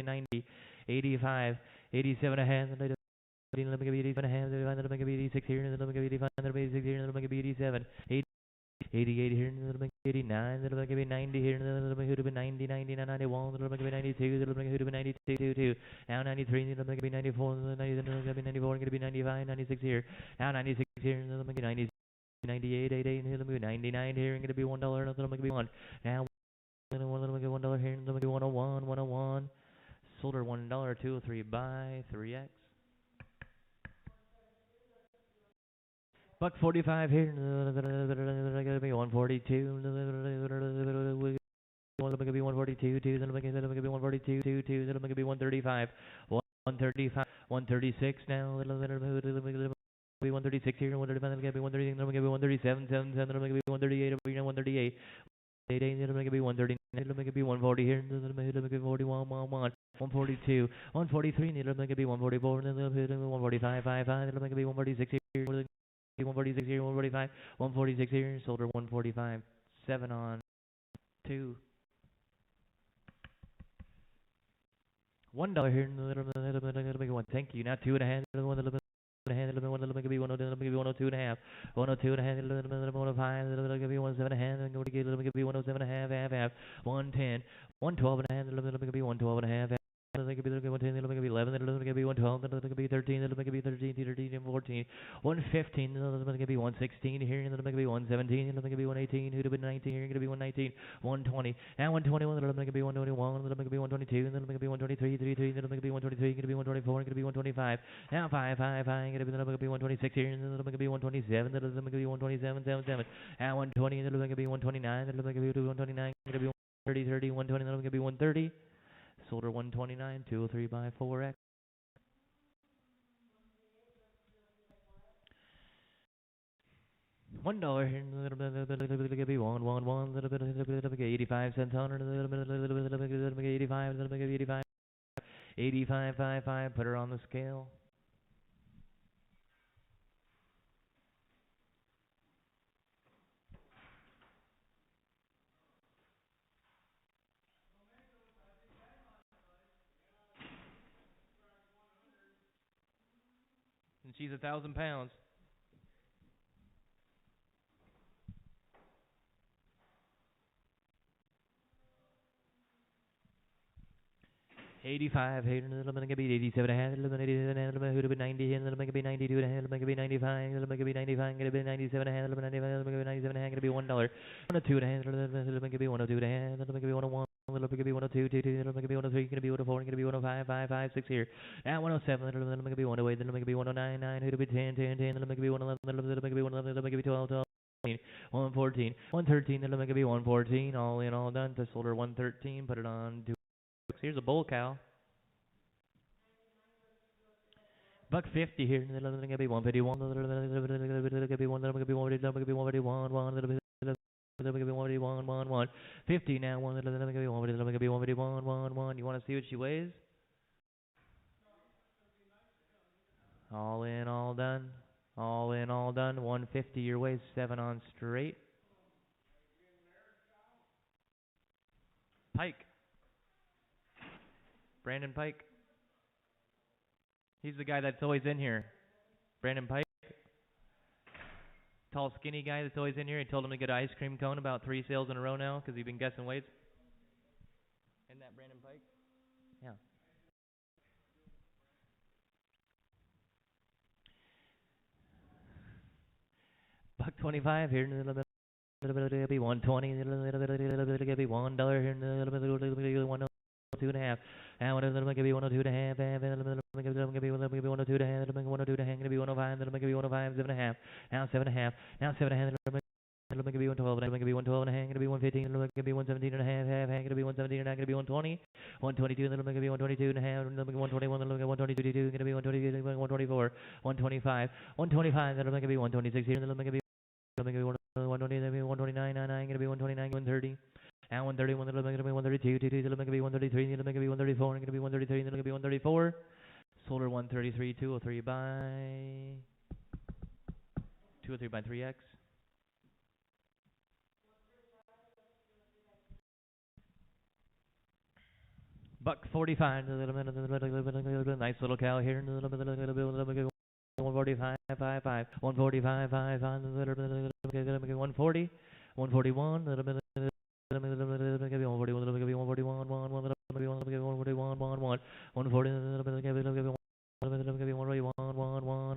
A: 90, 85, 87 a hand. 87 a hand. 86 here. 85, 86 here. 87, 88 here, 89, 90 here, 90, 91, 92, 92, now 93, 94, 94, going to be 95, 96 here, now 96 here, 90, 98, 88, 99 here, going to be $1, going to be 1, now $1 here, going to be 101, 101, sold her $1, 203, buy, 3x. Buck 45 here. Gonna be 142. Gonna be 142. Gonna be 142. 2. Gonna be 135. 135. 136 now. Be 136 here. 135. Gonna be 130. Gonna be 137. 7. Gonna be 138. 138. 88. Gonna be 139. Gonna be 140 here. Gonna be 41. 142. 143. Gonna be 144. 145. 55. Gonna be 146 here. 146 here, 145, 146 here, sold her 145, 7 on 2. $1 here, one. Thank you. Now 2 and a half, 1 and a half, 102 and a half, 102 and a half, 105, 107 and a half, 107 and a half, 110, 112 and a half, 112 and a half. 110, 11, 112, 13, 13, 14, 115, 116 here, 117, 118, who'd have been 19 here, gonna be 119, 120, and 121, 121, 122, 123, 33, 123, gonna be 124, gonna be 125, now 5, gonna be 126 here, gonna be 127, gonna be 127, 77, and 120, gonna be 129, gonna be 129, gonna be 130, 30, 120, gonna be 130. Sold her 129, 203 by 4x. $1 here, one, 85 cents on her, 85, 85, 85, 5, put her on the scale. And she's 1,000 pounds. $85 here, gonna be 87 and a half, 87 and a half, gonna be 90 and gonna be 92 and a half, gonna be 95, gonna be 95, gonna be 97 and a half, 95, gonna be 97 and a half, gonna be $1, 102 and a half, gonna be 102 and a half, gonna be 101. Gonna be 102, 2, gonna be 103, gonna be 104, gonna be 105, 5, 6 here. Now 107, gonna be 108, gonna be 109, 9, gonna be 10, 10, 10, gonna be 111, gonna be 111, gonna be 12, 12. 114, 113, gonna be 114, all in, all done. To sold her 113, put it on 2. Here's a bull cow. Buck 50 here. Gonna be 151. Gonna be 1, 50 now. 1. You want to see what she weighs? All in, all done. All in, all done. 150 your way. 7 on straight. Pike. Brandon Pike. He's the guy that's always in here. Brandon Pike. Tall, skinny guy that's always in here. He told him to get an ice cream cone about 3 sales in a row now because he's been guessing weights. Isn't that Brandon Pike? Yeah. Buck 25 here in a little bit. It'll be 120. It'll be $1 here in a little bit. 102 and a half. And what is it? Give me 102 and a half. And give me 102 and a half. 102 and a half. Give me 105. It'll give me 105. 7.5. Now 7.5. Now 7.5. It'll be 112. It'll be 112 and a half. It'll be 115. It'll be 117 and a half. Half. It'll be 117 and a half. It'll be 120. 122. It'll be 122 and a half. It'll be 121. It'll be 122. It'll be 122. 124. 125. 125. It'll be 126 here. It'll be 120, 129, 99, gonna be 129, 130. And 131, it'll be 132, 22, it'll be 133, it'll be 134, and gonna be 133, and it'll be 134. Solar 133, 203 by 203 by 3x. Buck 45, nice little cow here, 145, 5, 5, 145, 5, 5, 140, 141,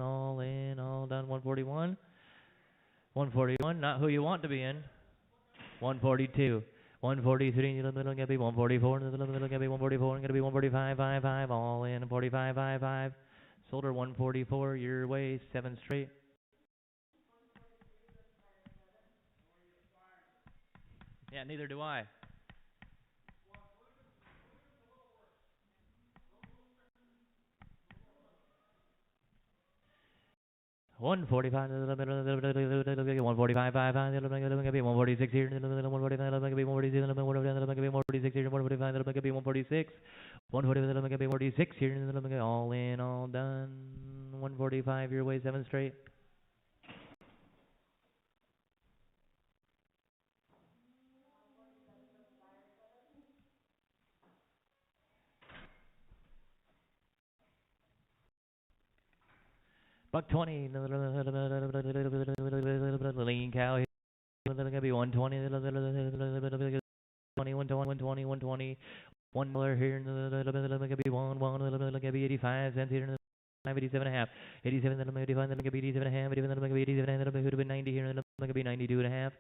A: all in, all done, 141, 141, not who you want to be in, 142. 143 in the middle, gonna be 144 in the middle, gonna be 144, gonna be 145, 5, 5, all in, 45, 5, 5. Solder 144, your way, 7 straight. Yeah, neither do I. One 45, 145, 5, 5, 146 here, 145, 146 here, 145, 146, 146 here, all in, all done. 145 your way, 7 straight. Buck 20, lean cow here, gonna be 120, 120, 120, $1 here, gonna be 85 cents here, 87 and a half, 87, 85, 87 and a half, 87, 90 here, 92 and a half.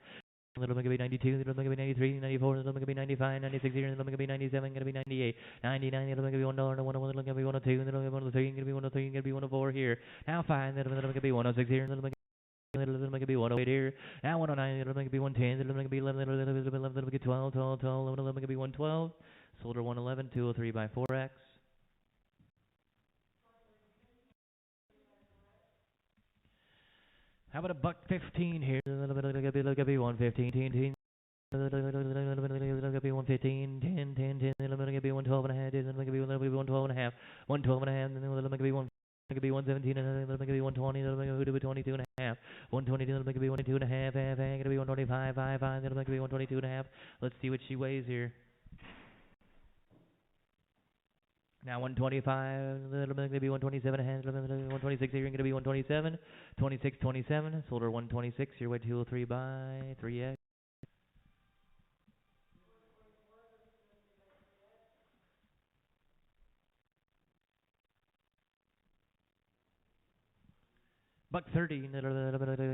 A: Little gonna be 92, little gonna be 93, 94, little gonna be 95, 96 here, little gonna be 97, gonna be 98, 99, little gonna be $1, 101, little gonna be 102, little gonna be 103, gonna be 103, gonna be 104 here. Now 5, little gonna be 106 here, little gonna be 108 here. Now 109, little gonna be 110, little gonna be 11, little gonna be 12, 12, 12, little gonna be 112. Solder 111, 203 by 4x. How about a buck 15 here? Little gonna be 115, 115, 10, 10, 10, then I'm gonna be 112 and a half, then I'm gonna be 112 and a half, 112 and a half, then I'm gonna be 117, and then I'm gonna be 120, then I'm gonna be 22 and a half, 120, then I'm gonna be 22 and a half, half, gonna be 125, 5, 5, then I'm gonna be 122 and a half. Let's see what she weighs here. Now 125, then I'm gonna be 127 and a half, 126 here, you're gonna be 127, 26, 27, sold her 126, your weight 203 by 3x. Buck 30,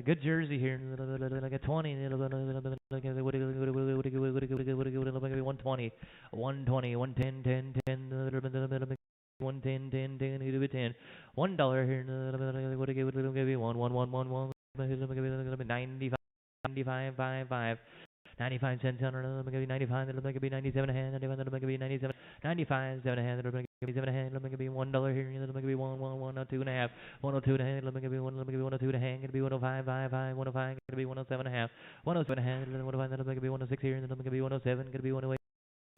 A: good jersey here, like a 20, 120, 120, 110, 10, 10, 110, 10, 10, 10, $1 here, what give you 1, 1, 1, 1, 1, 95, 95, 5, 5. 95 cents on it, 95, it'll make it be 97 a hand, 95, it'll make it be 97, 95, 7 a hand, it'll make it be 7 a hand, it'll make it be $1 here, it'll make it be 1, 1, 102 and a half, 102 and a hand, it'll make it be 1, it'll make it be 102 and a hand, it'll be 105, 5, 5, 105, it'll be 107 and a half, 107 and a hand, it'll 105, it'll make it be 106 here, it'll make it be 107, it'll be 108.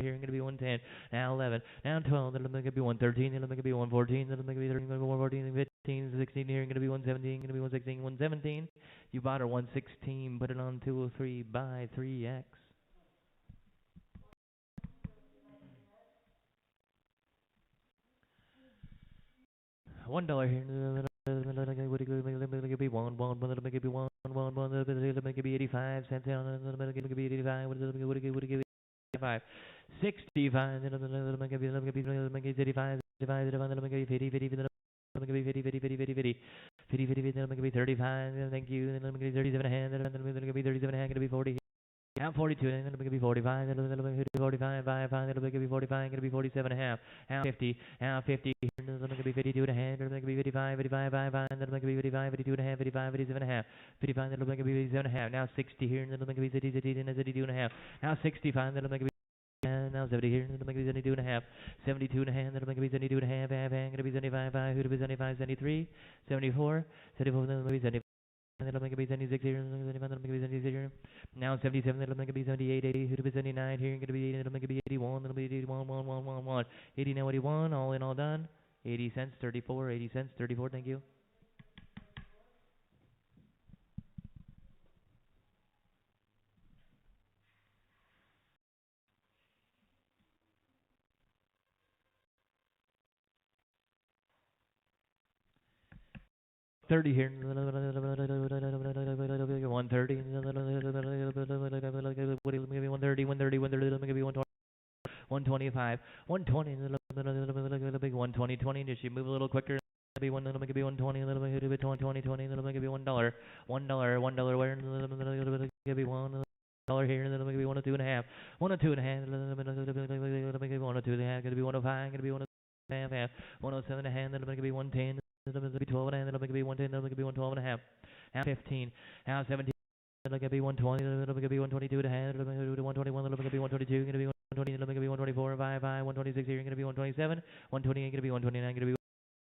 A: Here, going to be 110. Now 11. Now 12. It'll make it be 113. It'll make it be 114. It'll make it be 13. 114. 15. 16. Here, going to be 117. Going to be 116. 117. You bought her 116. Put it on 203 by 3x. $1 here. It'll make it be 1. 1. It'll make it be 1. Let me give you 85 cents. Let me give you 85. What is it? 65. 65. Let me give you 85. 85. Let me give you 50. 50. Let me give you 50. 50. 50. 50. 50. 50. 50. Let me give you 35. Thank you. Let me give you 37 hand. Let me give you 37 hand. Gonna be 40. I'm 42, and it'll be 45, it'll be 45, 5, it'll be 45, it'll be 47 and a half, now 50, now 50, it'll be 52 and a half, it'll be 55, 55, 5, it'll be 55, 52 and a half, 55, 57 and a half, 55, it'll be 57 and a half, now 60 here, and it'll be 62 and a half, now 65, it'll be now 70 here, it'll be 72 and a half, 72 and a half, it'll be 72 and a half, it'll be 75, 5, it'll be 75, 73, 74, 74, it'll be 75. That'll make it be 76 here, that'll make it be 76 here. Now 77, that'll make it be 78, 80, it'll be 79 here, it'll be 80, it'll make it be 81, it'll be 81, 1, 1, 1, 1. 80 now 81, all in, all done. 80 cents, 34, 80 cents, 34, thank you. $30 here, 130, 130, 130, 130, let me give you 120. 125, 120, little big 120, 20. Just you move a little quicker. Be one, little bit 120, a little bit 20, 20, little bit $1, $1 where, little bit $1 here, little bit 102 and a half, 102 and a half, little bit 102 and a half, gonna be 105, gonna be 105 half, 107 and a half, little bit 110, little bit 12 and a half, little bit 110, little bit 112 and a half, half 15, half 17. It'll be 120, it'll be 122 and a half, it'll be 121, it'll be 122, gonna be 120, it'll be 124, 5, 5, 126 here, gonna be 127, 128, gonna be 129, gonna be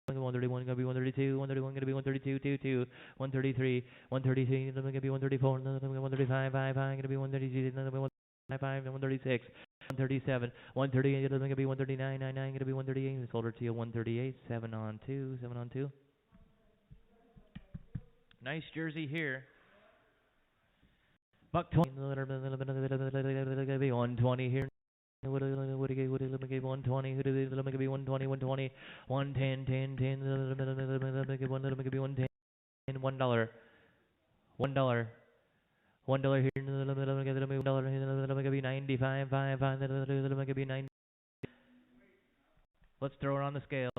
A: 131, gonna be 132, 131, gonna be 132, 22, 133, 133, it'll be 134, it'll be 135, 5, 5, gonna be 136, it'll be 135, 136, 137, 138, it'll be 139, 99, gonna be 138, it's older to you, 138, 7 on 2, 7 on 2. Nice jersey here. Buck 20, 120 here. What do you give 120? Who do they let me give 120, 120, 110, 10, 10, let me give 110, $1, $1, $1 here, let me give $1 let me give 95, 5, 5, let me give 90. Let's throw it on the scale.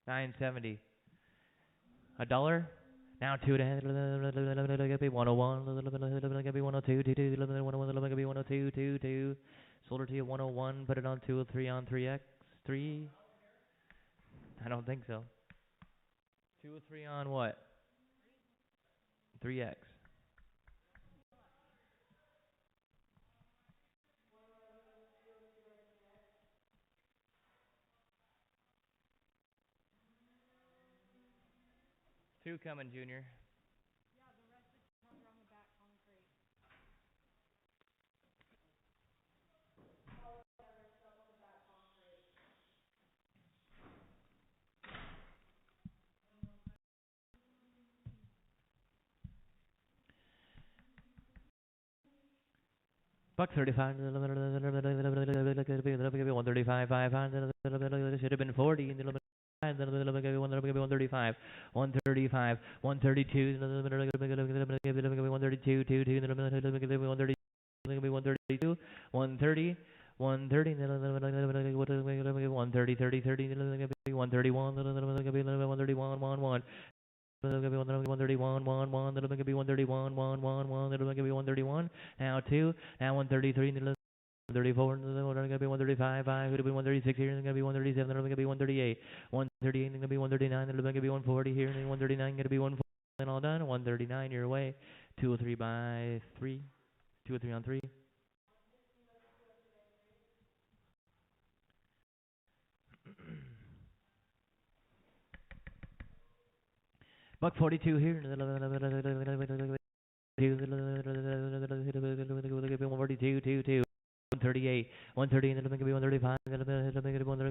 A: $9.70. $1. Now 2 to 101, 102, 22, 102, 22. Sold her to you 101, put it on 203 on 3x. 3? I don't think so. 203 on what? 3x. Two coming, Junior. Buck 35. 135. 500. Should have been 40. 135, 135, 132, 132, 132, 130, 130, 130, 30, 30, 131, 131, 1, 131, 1, 1, it'll be 131, 1, 1, 1, it'll be 131, now 2, now 133, 134, gonna be 135, 5, it'll be 136 here, gonna be 137, it'll be 138, 138, gonna be 139, it'll be 140 here, and 139, gonna be 140, and all done, 139 your way, 203 by 3, 203 on 3. Buck 42 here, 142, 2, 138, 130, and it'll be 135, it'll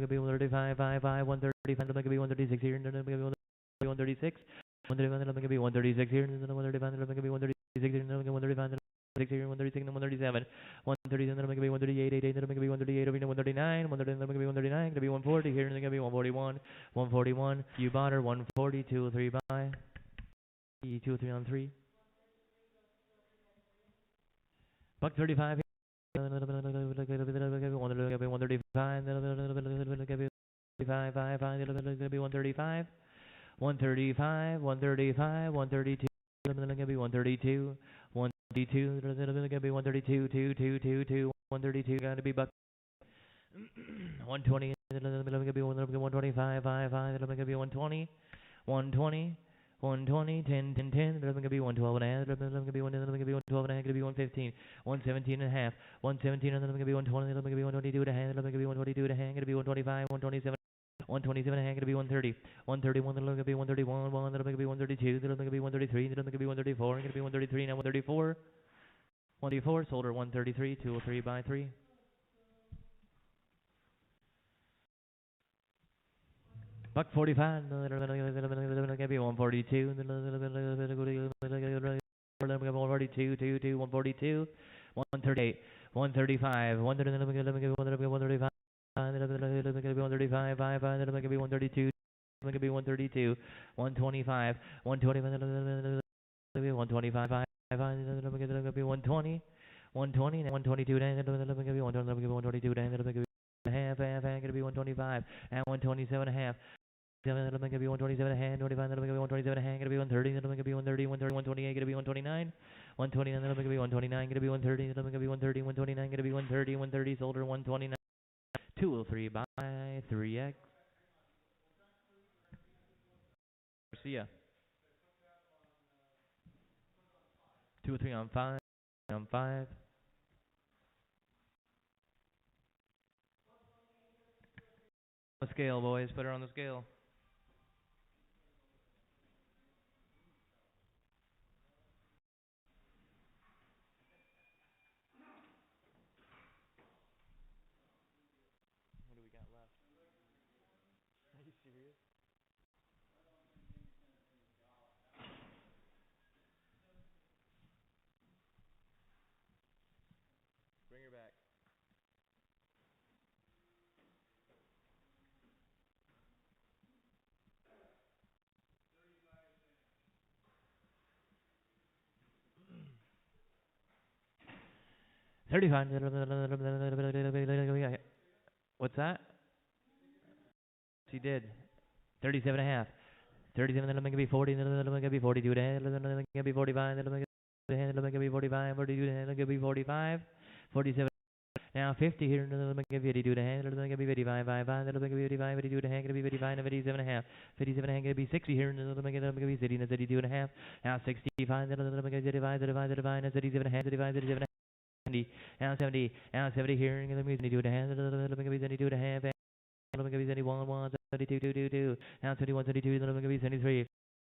A: be 135, 5, 5, 135, it'll be 136 here, and it'll be 136, 135, then gonna be 136 here, and then 135, then gonna be 136 here, and then 135, then 6 here, 136, and 137, 130, then gonna be 138, 88, then gonna be 138, over here, 139, 139, then gonna be 139, gonna be 140 here, and then gonna be 141, 141, you bought her, 140, 203 buy, 203 on 3, buck 35 here. 135, then be 135, 135, 135, 132, then gonna be 132, 132, then gonna be 132, 2, 2, 2, 2, 132, gotta be buck 120, then gonna be 125, 5, 5, then gonna be 120, 120. 120, 10, 10, 10, then gonna be 112 and a half, then gonna be 112 and a half, gonna be 115, 117 and a half, 117, and then gonna be 120, then gonna be 122 and a half, then gonna be 122 and a half, gonna be 125, 127. 127 and a half, gonna be 130. 131, then gonna be 131, 1, then gonna be 132, then gonna be 133, then gonna be 134, and gonna be 133, now 134. 134, sold her 133, 203 by 3. Buck 45, then gonna be 142, then gonna be 142, 2, 2, 142, 138, 135, 130, then gonna be 135. Then gonna be 135, 5, 5, then gonna be 132, then gonna be 132, 125, 125, then gonna be 125, 5, 5, then gonna be 120, 120, 122, then gonna be 122, then gonna be half, gonna be 125, and 127 and a half. Then gonna be 127 and a half, 25, then gonna be 127 and a half, gonna be 130, then gonna be 130, 130, 128, gonna be 129, 129, then gonna be 129, gonna be 130, then gonna be 130, 129, gonna be 130, 130, sold her 129. 203 by 3x. See ya. 203 on 5. On 5. On the scale, boys. Put her on the scale. What do we got left? Are you serious? Bring her back. 35. What's that? She did. 37 and a half. 37, then gonna be 40, then gonna be 42, then gonna be 45, then gonna be 45, 42, then gonna be 45, 47. Now 50 here, then gonna be 52 and a half, then gonna be 55, 55, then gonna be 55, 52 and a half, gonna be 55, and 57 and a half, 57 and a half, gonna be 60 here, then gonna be 60, and 32 and a half. Now 65, then gonna be 35, 35, 35, and 37 and a half, 35, 37 and a half. 70, now 70, now 70 here, and gonna be 72 and a half, then gonna be 72 and a half, and then gonna be 71, 1, 72, 2, 2, 2, now 71, 72, then gonna be 73.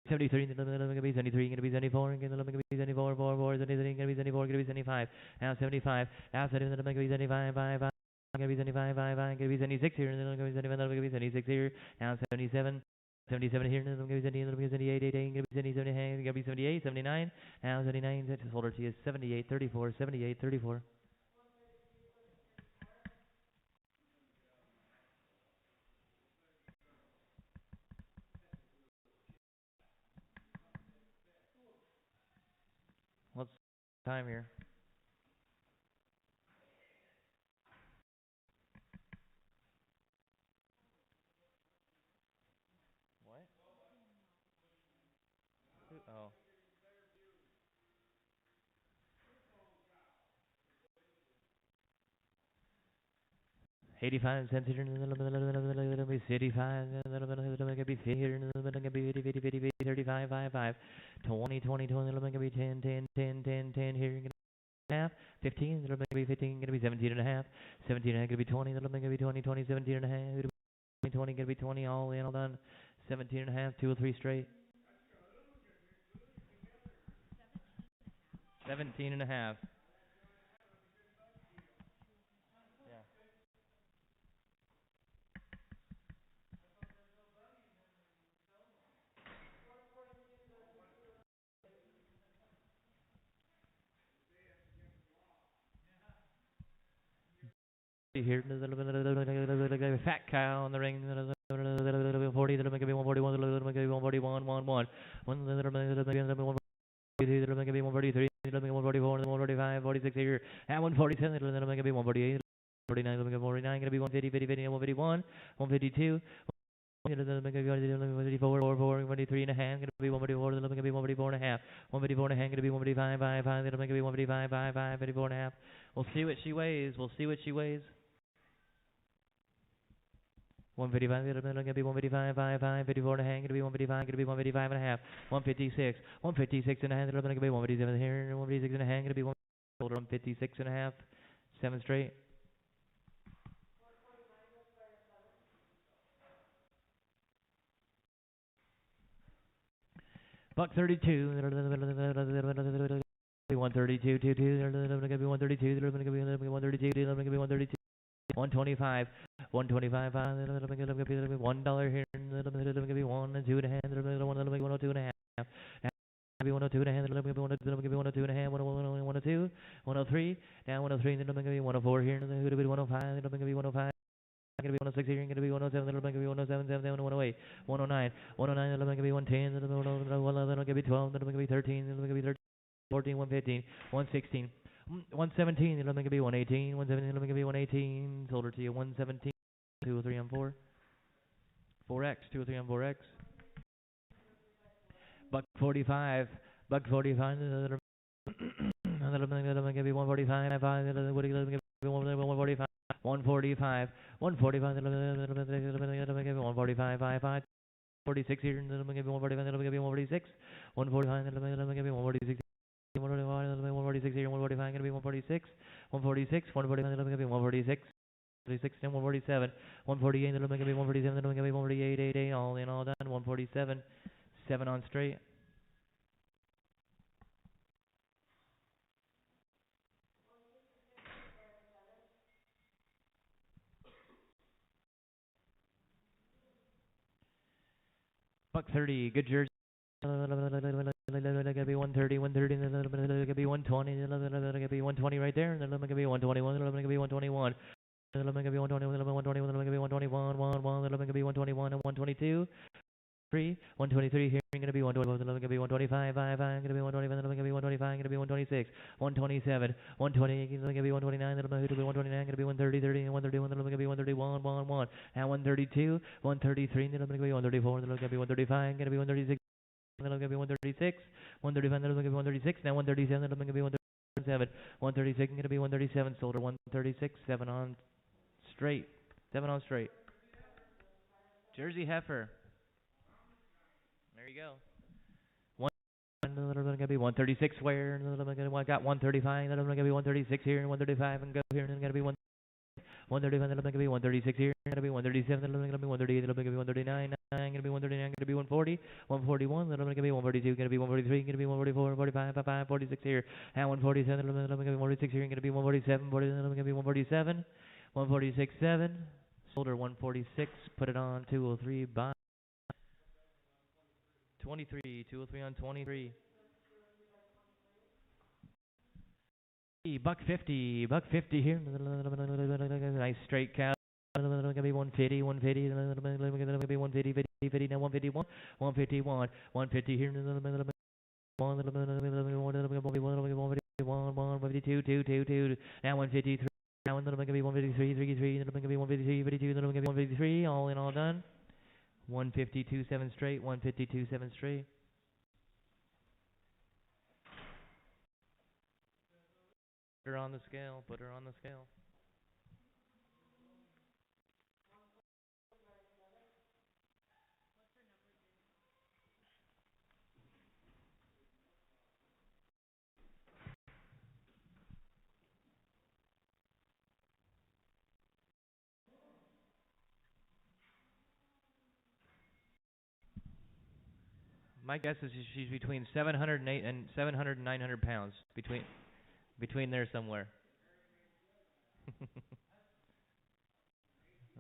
A: 73, then gonna be 73, gonna be 74, and gonna be 74, 4, 4, 73, gonna be 74, gonna be 75, now 75, now 70, then gonna be 75, 5, 5, gonna be 75, 5, 5, gonna be 76 here, and then gonna be 75, then gonna be 76 here, now 77, 77 here, and then gonna be 78, then gonna be 78, 88, gonna be 77, gonna be 78, 79, now 79, that's hold her, she is 78, 34, 78, 34. What's time here? What? Oh. 85 cents here, and then it'll be 85, and then it'll be 50 here, and then it'll be 50, 50, 50, 50, 35, 5, 5, 20, 20, 20, it'll be 10, 10, 10, 10, 10 here, half, 15, it'll be 15, gonna be 17 and a half, 17 and a half, gonna be 20, it'll be 20, 20, 17 and a half, it'll be 20, gonna be 20, all in, all done, 17 and a half, 2 or 3 straight, 17 and a half. here. Fat cow on the ring. 40. 141. 141. 143. 144. 145. 46 here. At 147. 148. 49. 49. Gonna be 150. 50. 50. 151. 152. 154, 153 and a half, gonna be 154, gonna be 154 and a half, 154 and a half, gonna be 155, 5, 5, gonna be 155, 5, 5, 54 and a half. We'll see what she weighs. We'll see what she weighs. 155, gonna be 155, 5, 5, 54 and a half, gonna be 155, gonna be 155 and a half, 156, 156 and a half, gonna be 157 here, 156 and a half, gonna be 156 and a half, 7 straight. Buck 32. 132, 2, 2, 132, 132, 125, 125, $1 here, $1 and 2 and a half, 102 and a half, 102 and a half, 102 and a half, 102, 103, down 103, 104 here, 105, 105. Gonna be 106 here, gonna be 107, gonna be 107, 108, 109, 109, gonna be 110, 111, gonna be 12, gonna be 13, gonna be 13, 14, 115, 116, 117, gonna be 118, 117, gonna be 118, sold her to you, 117, 2, 3, and 4, 4X, 2, 3, and 4X, buck 45, buck 45, gonna be 145, 5, 145. 145, 145, 145, 5, 5, 46 here, 145, 146, 145, 146, 146 here, 145, gonna be 146, 146, 145, 146, 146, 147, 148, gonna be 147, gonna be 148, 8, 8, all in, all done, 147, 7 on straight. Buck 30, good jersey. Gonna be 130, 130, gonna be 120, gonna be 120 right there, gonna be 121, gonna be 121. Gonna be 121, gonna be 121, 1, gonna be 121 and 122. 3, 123 here, gonna be 121, gonna be 125, 5, gonna be 125, gonna be 125, gonna be 126, 127, 128, gonna be 129, gonna be 129, gonna be 130, 30, 131, gonna be 131, 1, and 132, 133, gonna be 134, gonna be 135, gonna be 136, gonna be 136, 135, gonna be 136, now 137, gonna be 137, 136, gonna be 137, sold her 136, 7 on straight, 7 on straight. Jersey heifer. There you go. Gonna be 136 where, I got 135, gonna be 136 here, and 135, and go here, and gonna be 135, gonna be 136 here, gonna be 137, gonna be 138, gonna be 139, gonna be 139, gonna be 140, 141, gonna be 142, gonna be 143, gonna be 144, 45, 45, 46 here, and 147, gonna be 146 here, gonna be 147, gonna be 147, 146, 7, sold her 146, put it on 203, buy. 23, 203 on 23. Buck 50 here. Nice straight cow. Gonna be 150, 150, gonna be 150, 50, 50, now 151, 151, 150 here. 152, 2, 2, 2, now 153. Now gonna be 153, 3, gonna be 153, 52, gonna be 153, all in, all done. 152, 7 straight, 152, 7 straight. Put her on the scale, put her on the scale. My guess is she's between 708 and 700 and 900 pounds. Between there somewhere.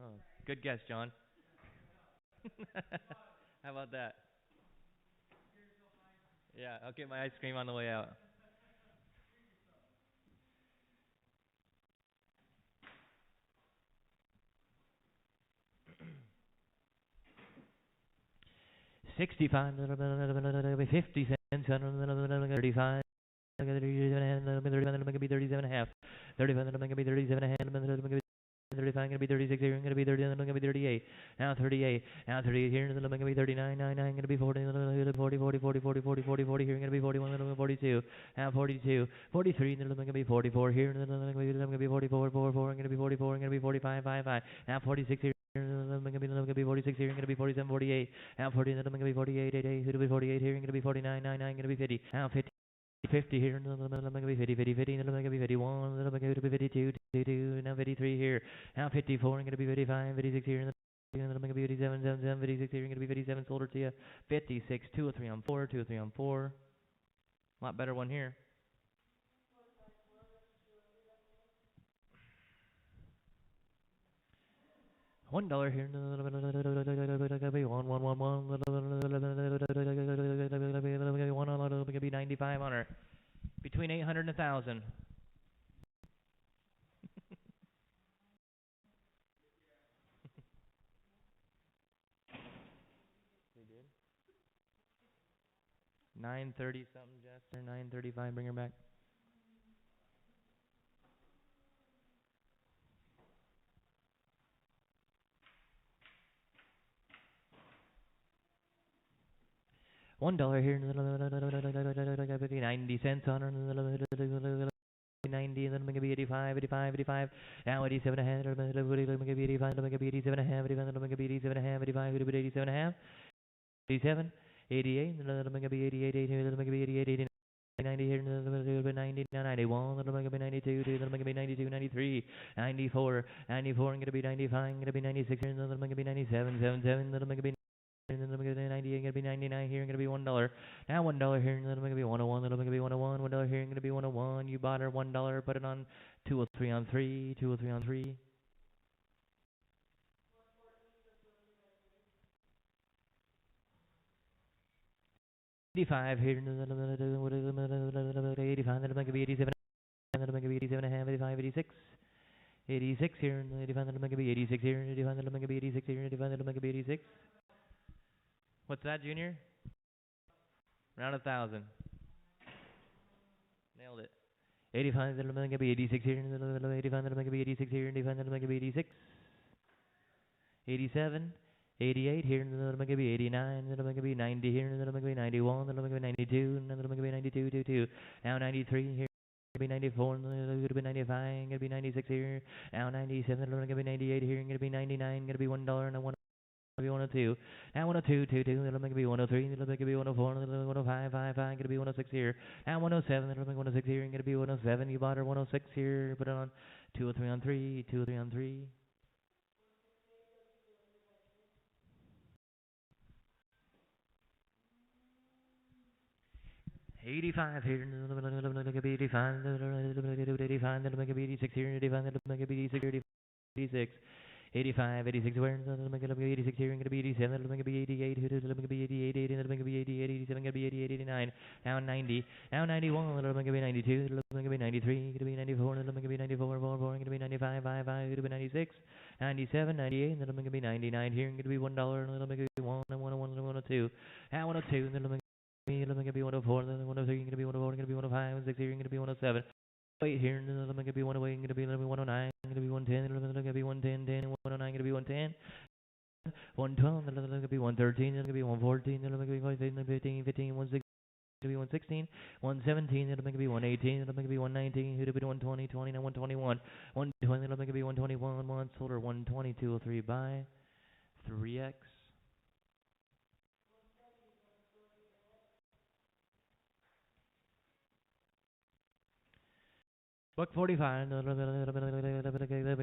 A: Oh, good guess, John. How about that? Yeah, I'll get my ice cream on the way out. 65, 50 cents, 35. 37 and a half. 35 and a 37 and a half. 35 gonna be 36 here, gonna be 30, gonna be 38. Now 38, now 38 here, gonna be 39, 99, gonna be 40, 40, 40, 40, 40, 40, 40, 40 here, gonna be 41, gonna be 42. Now 42, 43, gonna be 44 here, gonna be 44, 44, gonna be 44, gonna be 45, 5, 5. Now 46 here. Gonna be 46 here, gonna be 47, 48. Now 40, gonna be 48, 8, 8, gonna be 49 here, gonna be 49, 9, 9, gonna be 50. Now 50. 50 here, 50, 50, 50, 51, 52, 52, now 53 here, now 54, I'm going to be 55, 56 here, I'm going to be 57, 77, 56 here, I'm going to be 57, sold her to you, 56, 2 or 3 on 4, 2 or 3 on 4, a lot better one here. $1 here, one, be 95 on her, between 800 and 1,000. They did. 930 something, Jester. 935. Bring her back. $1 here, 90 cents on her, 90, and then maybe 85, 85, 85. Now 87 and a half, maybe 85, maybe 87 and a half, 85, maybe 87 and a half, 85, 87 and a half, 87, 88, maybe 88, 88, maybe 88, 89. 90 here, 90, 91, maybe 92, maybe 92, 93, 94, 94, I'm gonna be 95, I'm gonna be 96 here, maybe 97, 77, maybe 98, gonna be 99 here, gonna be $1. Now $1 here, and then gonna be 101, then gonna be 101, $1 here, gonna be 101. You bought her $1, put it on 203 on 3, 203 on 3. $85 here, 85, then gonna be 87, then gonna be 87 and a half, 85, 86. 86 here, 85, then gonna be 86 here, 85, then gonna be 86 here, 85, then gonna be 86. What's that, Junior? Around 1,000. Nailed it. 85, then gonna be 86 here, 85, then gonna be 86 here, 85, then gonna be 86. 87, 88 here, then gonna be 89, then gonna be 90 here, then gonna be 91, then gonna be 92, then gonna be 92, 22. Now 93 here. Gonna be 94, gonna be 95, gonna be 96 here. Now 97, gonna be 98 here, gonna be 99, gonna be $1 and a 1. Gonna be 102. Now 102, 22, it'll make it be 103, it'll make it be 104, it'll be 105, 55, gonna be 106 here. Now 107, it'll make 106 here, gonna be 107. You bought her 106 here, put it on 203 on 3, 203 on 3. $85 here, it'll be 85, it'll make it be 86 here, 85, it'll make it be 86 here, 86. 85, 86, where? It'll make it be 86 here, gonna be 87, it'll make it be 88, it'll make it be 88, 80, it'll make it be 88, 87, gonna be 88, 89, now 90, now 91, it'll make it be 92, it'll make it be 93, it'll be 94, it'll make it be 94, 4, 4, it'll be 95, 5, 5, it'll be 96, 97, 98, it'll make it be 99 here, it'll be $1, it'll make it be 1, 101, 102, now 102, it'll make it be 104, 103, it'll be 104, it'll be 105, 106 here, it'll be 107. Wait here, and then I'm gonna be 108, gonna be 109, gonna be 110, gonna be 110, 10, 109, gonna be 110, 112, gonna be 113, gonna be 114, gonna be 15, 15, 116, gonna be 116, 117, it'll make it be 118, it'll make it be 119, it'll be 120, 20, 121, 120, it'll make it be 121, 1 sold or 120, 203 buy, 3x. Buck 45, that'll be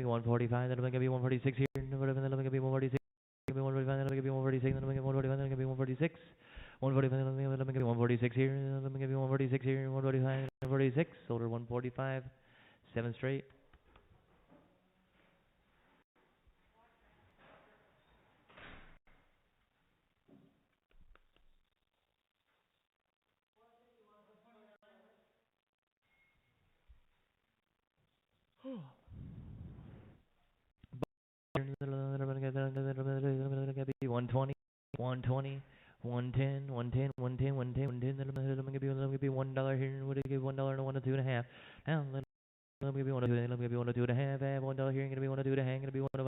A: 145, that'll be 146 here, that'll be 146, 145, that'll be 146, that'll be 145, that'll be 146, 145, that'll be 146 here, that'll be 146 here, 145, 146, sold her 145, 7 straight. Be 120, 120, 110, 110, 110, 110, 110. Let me give you $1 here. Would it give $1 and 1 to 2.5? Now let me give you 1 to 2. Let me give you 1 to 2.5. $1 here. Gonna be 1 to 2 to hang. Gonna be 1 to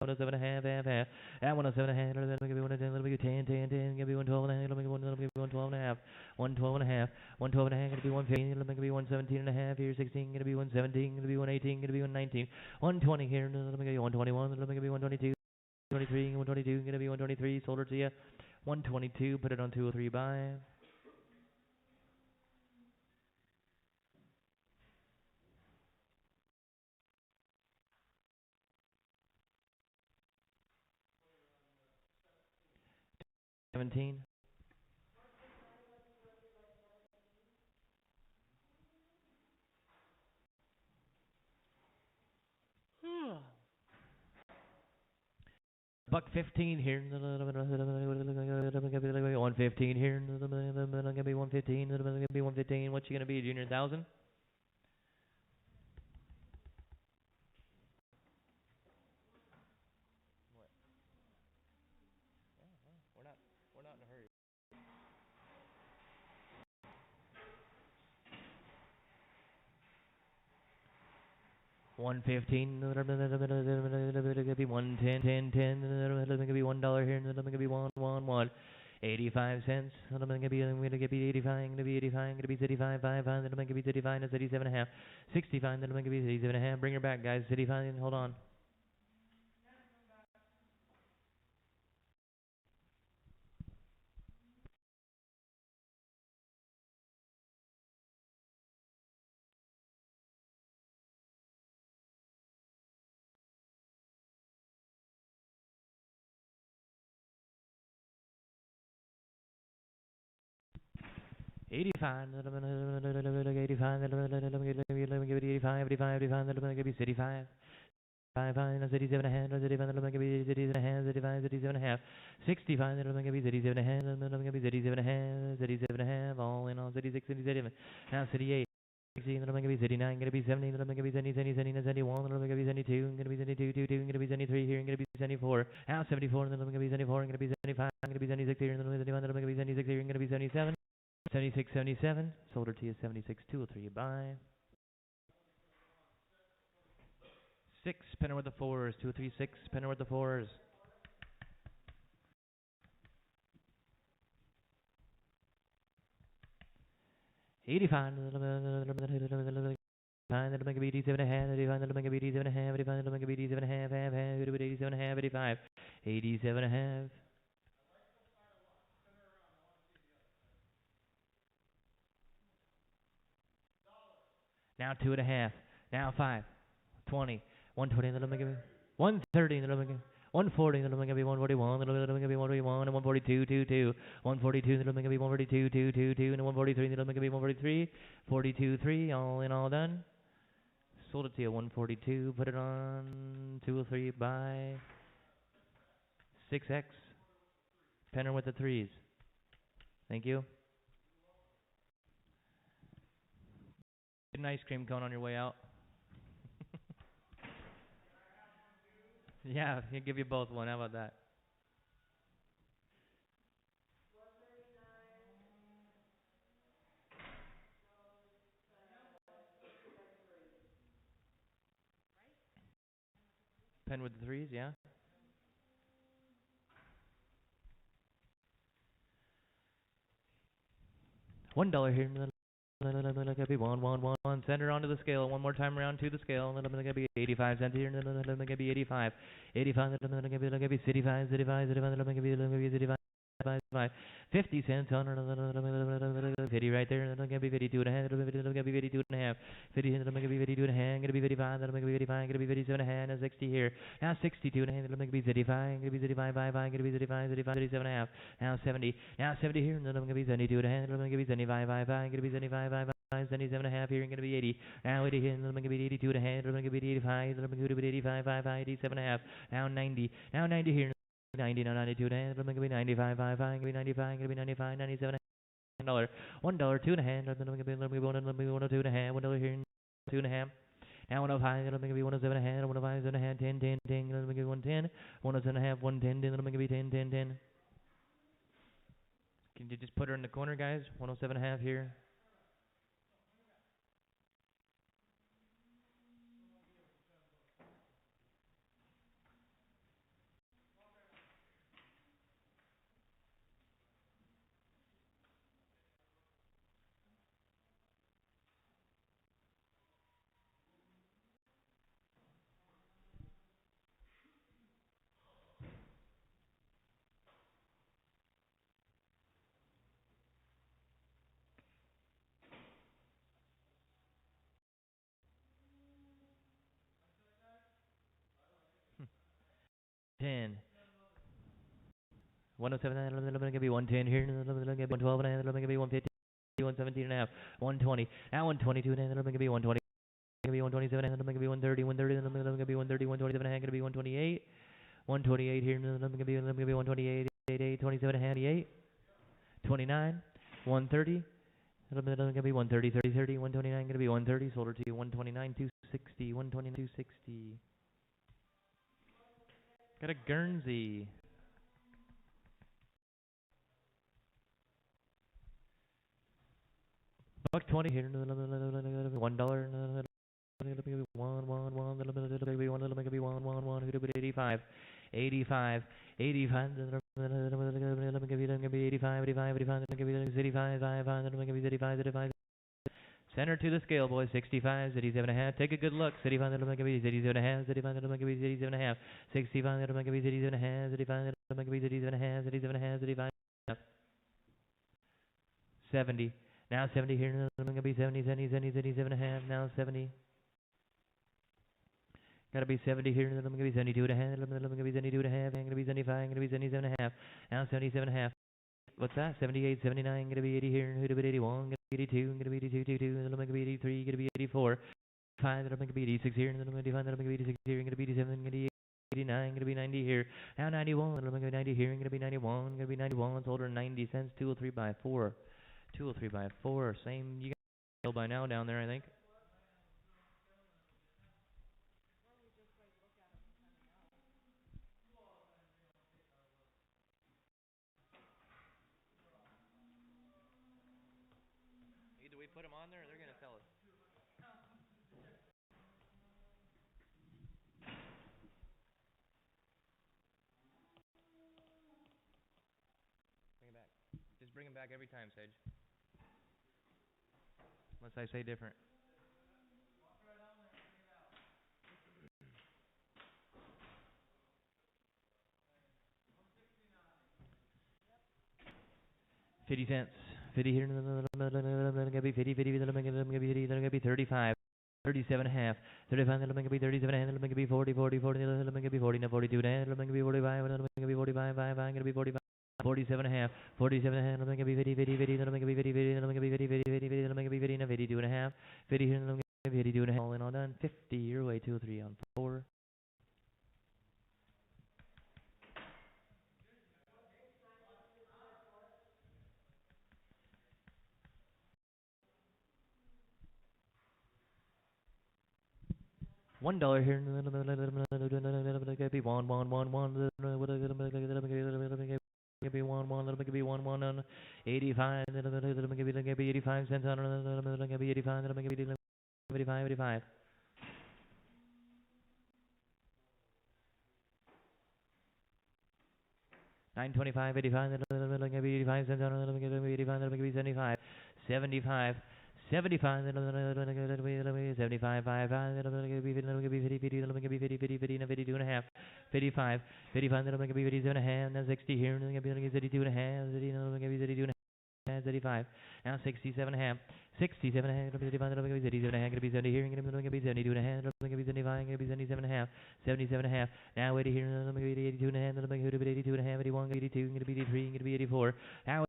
A: 7.5, half. At 107.5. Let me give you 1 to 10. Let me give you 10, 10, 10. Gonna be 112.5. Let me give you 112.5. 112.5. 112.5. Gonna be 115. Let me give you 117.5 here. 16. Gonna be 117. Gonna be 118. Gonna be 119. 120 here. Let me give you 121. Let me give you 122. 123. 122. Gonna be 123. Sold her to you. 122. Put it on 203 buy. 17. Buck 15 here. 115 here. Gonna be 115. Gonna be 115. What's she gonna be? Junior 1,000? We're not in a hurry. 115. Gonna be 110. 10. 10. Gonna be $1 here. Gonna be 1. 85 cents. I'm gonna be 85. Gonna be 85. Gonna be 35. 5. Then I'm gonna be 35. That's 87.5. 65. Then I'm gonna be 87.5. Bring her back, guys. 85. Hold on. $85. 85. Let me give it 85. 85. 85. Let me give you 85. 5. 37 and a half. 37. Let me give you 37 and a half. 35. 37 and a half. 65. Let me give you 37 and a half. Let me give you 37 and a half. 37 and a half. All in all, 36, 37. Now 38. 16. Let me give you 39. Gonna be 70. Let me give you 70, 70, 70, 71. Let me give you 72. Gonna be 72, 2, 2. Gonna be 73 here. Gonna be 74. Now 74. Let me give you 74. Gonna be 75. Gonna be 76 here. Let me 71. Let me give you 76 here. Gonna be 77. 76, 77. Sold her to you 76, 203. Buy. 6. Penner with the 4s. 236. Penner with the 4s. 85. Let me give you 87 and a half. 85. Let me give you 87 and a half. 85. Let me give you 87 and a half. 87 and a half. 85. 87 and a half. Now 2.5. Now 5. 20. 120. Let me give you 130. Let me give 140. Let me give you 141. Let me give you 141 and 142. 2 2. 142. Let me give you 142. 2 2 2 and 143. Let me give you 143. 42 3. All in, all done. Sold it to you 142. Put it on 203. Buy. 6x. Penner with the 3s. Thank you. Get an ice cream cone on your way out. Yeah, he'll give you both one. How about that? Pen with the 3s, yeah? $1 here. Let me one. Send her onto the scale. One more time around to the scale. Let me be 85 cents here. Let me be 85. 85. Let me be 65. 65. 65. Let me be 65. 50 cents on 50 right there. It'll be 52 and a half. It'll be 52 and a half. 50. It'll be 52 and a half. It'll be 55. It'll be 55. It'll be 57 and a half. And 60 here. Now 62 and a half. It'll be 35. It'll be 35. 5. It'll be 35. 35. 37 and a half. Now 70. Now 70 here. And then I'm gonna be 72 and a half. It'll be 75. 5. 5. It'll be 75. 5. 77 and a half here. Gonna be 80. Now 80 here. And then I'm gonna be 82 and a half. It'll be 85. It'll be 85. 5. 5. 87 and a half. Now 90. Now 90 here. 90, no, 92, and I'm gonna be 95, 5, 5, gonna be 95, gonna be 95, 97, $1, $1, 2 and a half, let me be 1, let me be 1, 2 and a half, $1 here, 2 and a half. Now 105, let me be 107 and a half, 105, 7 and a half, 10, 10, 10, let me be 110, 107 and a half, 110, then let me be 10, 10, 10. Can you just put her in the corner, guys? 107.5 here. Hmm. 10. 107, going to be 110 here, going to be 112, and going to be 150, 117 and a half, 120, now 122, and going to be 120, going to be 127, and going to be 130, 130, and going to be 130, 127, and going to be 128, 128 here, and going to be 128, 88, 27, and 88, 29, 130, going to be 130, 30, 30, 129, going to be 130, sold her to you, 129, 260, 129, 260. Got a Guernsey. $1.20 here, $1. One. 85, 85, 85. 85. Center to the scale, boys. 65, 87 and a half. Take a good look. 65, 87 and a half. 65, 87 and a half. 65, 87 and a half. 65, 87 and a half. 87 and a half. 85. 70. Now 70 here. Going to be 70, 70, 70, 77 and a half. Now 70. Gotta be 70 here. I'm gonna be 72 and a half. I'm gonna be 72 and a half. I'm gonna be 75. I'm gonna be 77 and a half. Now 77 and a half. What's that? 78, 79. Gonna be 80 here. Gonna be 81. Gonna be 82. Gonna be 82, 22. I'm gonna be 83. Gonna be 84. 5. I'm gonna be 86 here. I'm gonna be 85. I'm gonna be 86 here. I'm gonna be 87. I'm gonna be 89. I'm gonna be 90 here. Now 91. I'm gonna be 90 here. I'm gonna be 91. I'm gonna be 91. Let's hold her 90 cents. 203 by 4. 203 by 4. Same. You got by now down there, I think. Either we put them on there or they're gonna sell us. Bring it back. Just bring them back every time, Sage. Unless I say different. $0.50. 50 here. Gonna be 50, 50. Then I'm gonna be 50. Then I'm gonna be 35. 37 and a half. 35. Then I'm gonna be 37 and a half. Then I'm gonna be 40, 40, 40. Then I'm gonna be 40. Now 42 and a half. Then I'm gonna be 45. Then I'm gonna be 45. 5. I'm gonna be 45. 47 and a half. 47 and a half. Then I'm gonna be 50, 50, 50. Then I'm gonna be 50, 50. Then I'm gonna be 50, 50, 50. Then I'm gonna be 50. Now 52 and a half. 50 here. Then I'm gonna be 52 and a half. All in, all done. 50. Your way. 2, 3 on 4. $1 here. Be one. Be one. 85. Be 85 cents on. Be 85. 85. 85. 925, 85, 85 cents on. 85. Be 75. 75. 75, 75, 5, 5, 50, 52 and a half, 55, 55, 57 and a half, now 60 here, 32 and a half, 32 and a half, 35, now 67 and a half, 67 and a half, 35, 37 and a half, going to be 70 here, going to be 72 and a half, going to be 75, going to be 77 and a half, 77 and a half, now 80 here, going to be 82 and a half, going to be 82 and a half, 81, 82, going to be 83, going to be 84, now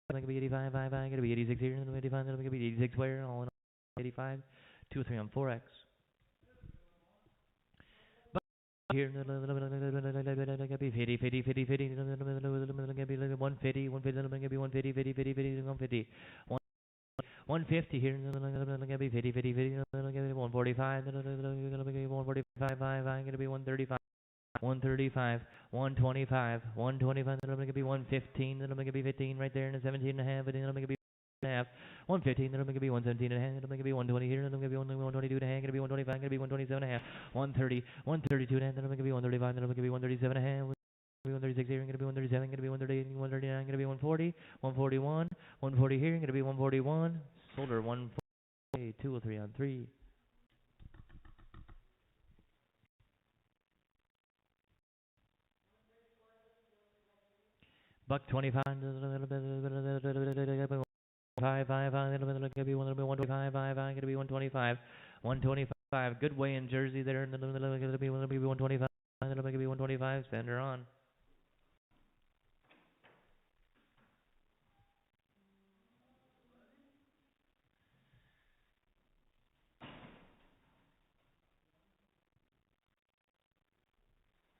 A: I'm gonna be 85, 5, I'm gonna be 86 here, I'm gonna be 85, I'm gonna be 86 where, all in all, 85, 2 or 3 on 4x. But here, I'm gonna be 50, 50, 50, 50, I'm gonna be 150, 150, I'm gonna be 150, 50, 50, 50, 150, 150 here, I'm gonna be 50, 50, 50, I'm gonna be 145, I'm gonna be 145, 5, I'm gonna be 135. 135, 125, 125, then I'm going to be 115, then I'm going to be 15 right there in the 17 and a half, and then I'm going to be half, 115, then I'm going to be 117 and a half, then I'm going to be 120 here, then I'm going to be 122 and a half, going to be 125, going to be 127 and a half, 130, 132 and a half, then I'm going to be 135, then I'm going to be 137 and a half, 136 here, going to be 137, going to be 138, 139, going to be 140, 141, 140 here, going to be 141, shoulder 140, 203 on 3. Buck 25, 5, 5, 5, gonna be 125, 5, 5, gonna be 125, 125. Good way in Jersey there, gonna be 125, gonna be 125. Sender on.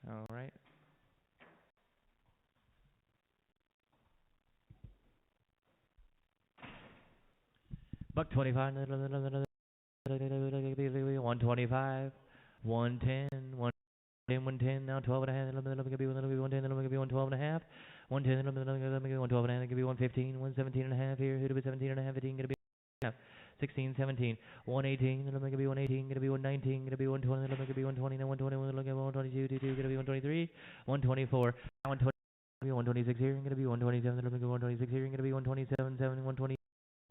A: All right. Buck 25, 125, 110, 110, now 12 and a half, then I'm gonna be 110, then I'm gonna be 112 and a half, 110, then I'm gonna be 112 and a half, gonna be 115, 117 and a half here, who'd be 17 and a half, 15, gonna be 16, 17, 118, then I'm gonna be 118, gonna be 119, gonna be 120, then I'm gonna be 120, then 121, then I'm gonna be 122, 22, gonna be 123, 124, 120, 126 here, gonna be 127, then I'm gonna be 126 here, gonna be 127, 7, 120.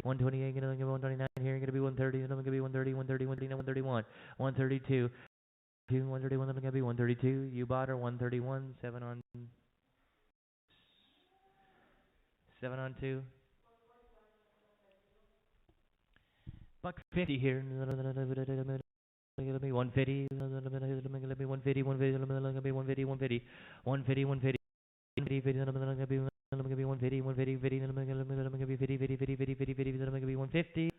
A: 128, gonna be 129 here, gonna be 130, then I'm gonna be 130, 130, 131, 132, 131, then I'm gonna be 132. You bought her 131, 7 on 2. Buck 50 here. Gonna be 150. Gonna be 150, 150. Gonna be 150, 150, 150, 150. 50, then I'm gonna be 150, 150, 50, then I'm gonna be 50, 50, 50, 50, 50, 50, then I'm gonna be 150,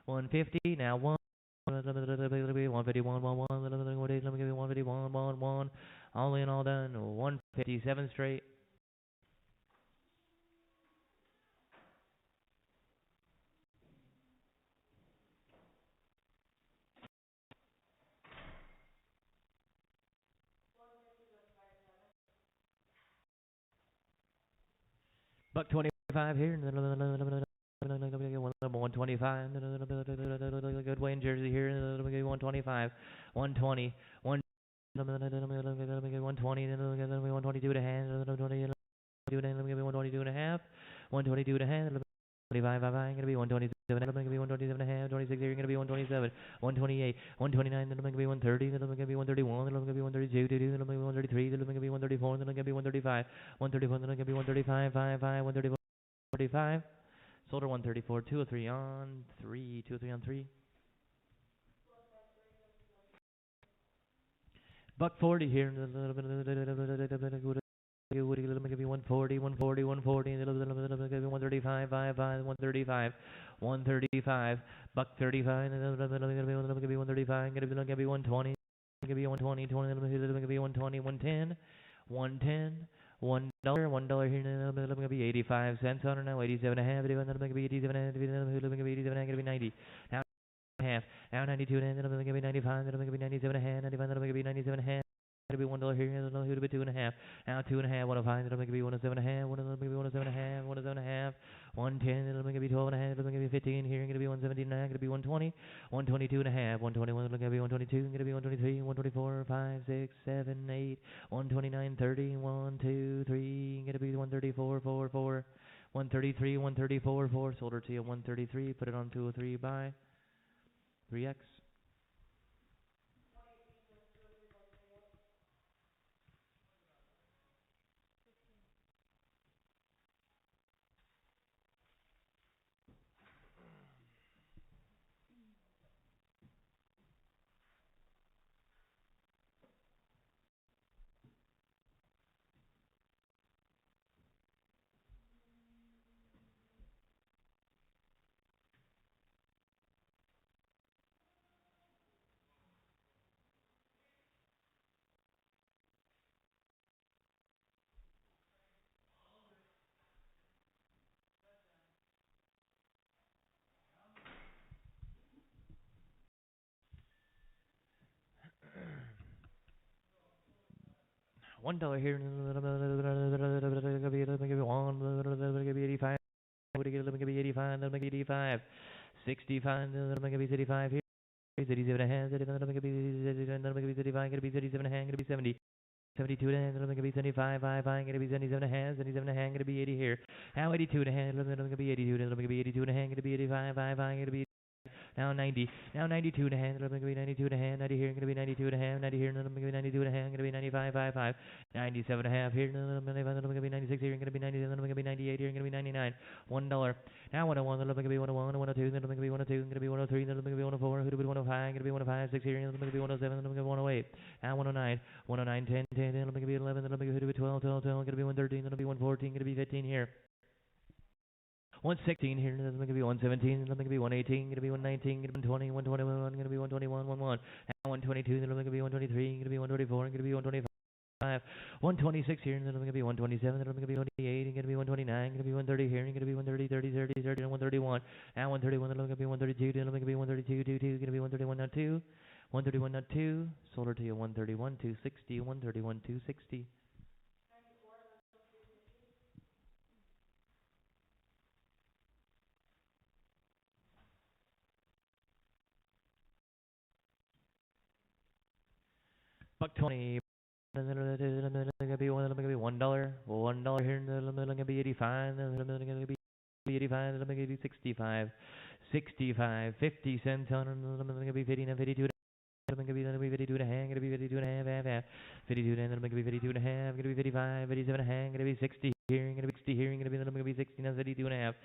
A: 150. Now 151, 1, 1, then I'm gonna be 151, 1, 1. All in, all done. 157 straight. Buck 25 here. 125. Good way in Jersey here. 125. 120. 120. 122 and a half. 122 and a half. 122 and a half. 25, I'm gonna be 127, I'm gonna be 127 and a half, 26 here, gonna be 127, 128, 129, then I'm gonna be 130, then I'm gonna be 131, then I'm gonna be 132, then I'm gonna be 133, then I'm gonna be 134, then I'm gonna be 135, 134, then I'm gonna be 135, 5, 5, 134, 135, Solder 134, 203 on 3, 203 on 3. Buck 40 here. Woody, let me give you 140, 140, 140, 135, 5, 5, 135, 135, buck 35, let me give you 135, let me give you 120, give you 120, 20, let me give you 120, 110, 110, $1 here, let me give you 85 cents on it now, 87 and a half, let me give you 87 and a half, let me give you 87 and a half, give you 90, now half, now 92 and a half, let me give you 95, let me give you 97 and a half, 95, let me give you 97 and a half. Gonna be $1 here, gonna be 2.5. Now 2.5, 105, it'll make it be 107 and a half, 107 and a half, 107 and a half, 110, it'll make it be 12 and a half, it'll make it be 15 here, gonna be 117 and a half, gonna be 120, 122 and a half, 121, it'll be 122, gonna be 123, 124, 5, 6, 7, 8, 129, 30, 1, 2, 3, gonna be 134, 4, 4, 133, 134, 4, sold her to you 133, put it on 203 buy, 3x. $1 here. Give me 85. Let me give you 85. Let me give you 85. 65. Let me give you 65 here. 37 and a half. Let me give you 37. Let me give you 35. Gonna be 37 and a half. Gonna be 70. 72 and a half. Let me give you 75. 5. Gonna be 77 and a half. 77 and a half. Gonna be 80 here. Now 82 and a half. Let me give you 82. Let me give you 82 and a half. Gonna be 85. 5. Gonna be now 90. Now 92 and a half. Let me give you 92 and a half. 90 here. Going to be 92 and a half. 90 here. Let me give you 92 and a half. Going to be 95. 5. 5. 97 and a half here. Let me give you 96 here. Going to be 90. Let me give you 98 here. Going to be 99. $1. Now 101. Let me give you 101. 102. Let me give you 102. Going to be 103. Let me give you 104. Who do we 105? Going to be 105. 6 here. Let me give you 107. Let me give you 108. Now 109. 109. 10. 10. Let me give you 11. Let me give you 12. 12. 12. Going to be 113. Let me be 114. Going to be 15 here. 116 here, let me give you 117, let me give you 118, gonna be 119, gonna be 120, 121, gonna be 121, 11. Now 122, let me give you 123, gonna be 124, gonna be 125, 126 here, let me give you 127, let me give you 128, gonna be 129, gonna be 130 here, gonna be 130, 30, 30, 30, and 131. Now 131, let me give you 132, let me give you 132, 22, gonna be 131, not 2, 131, not 2, sold her to you 131, 260, 131, 260. Buck 20. Let me be $1. $1 here. Let me be 85. Let me be 85. Let me be 65. 65. 50 cents on. Let me be 50 and 52. Let me be 52 and a half. Gonna be 52 and a half. Half. 52 and let me be 52 and a half. Gonna be 55. 57 and a half. Gonna be 60 here. Gonna be 60 here. Gonna be 60 and 52 and a half.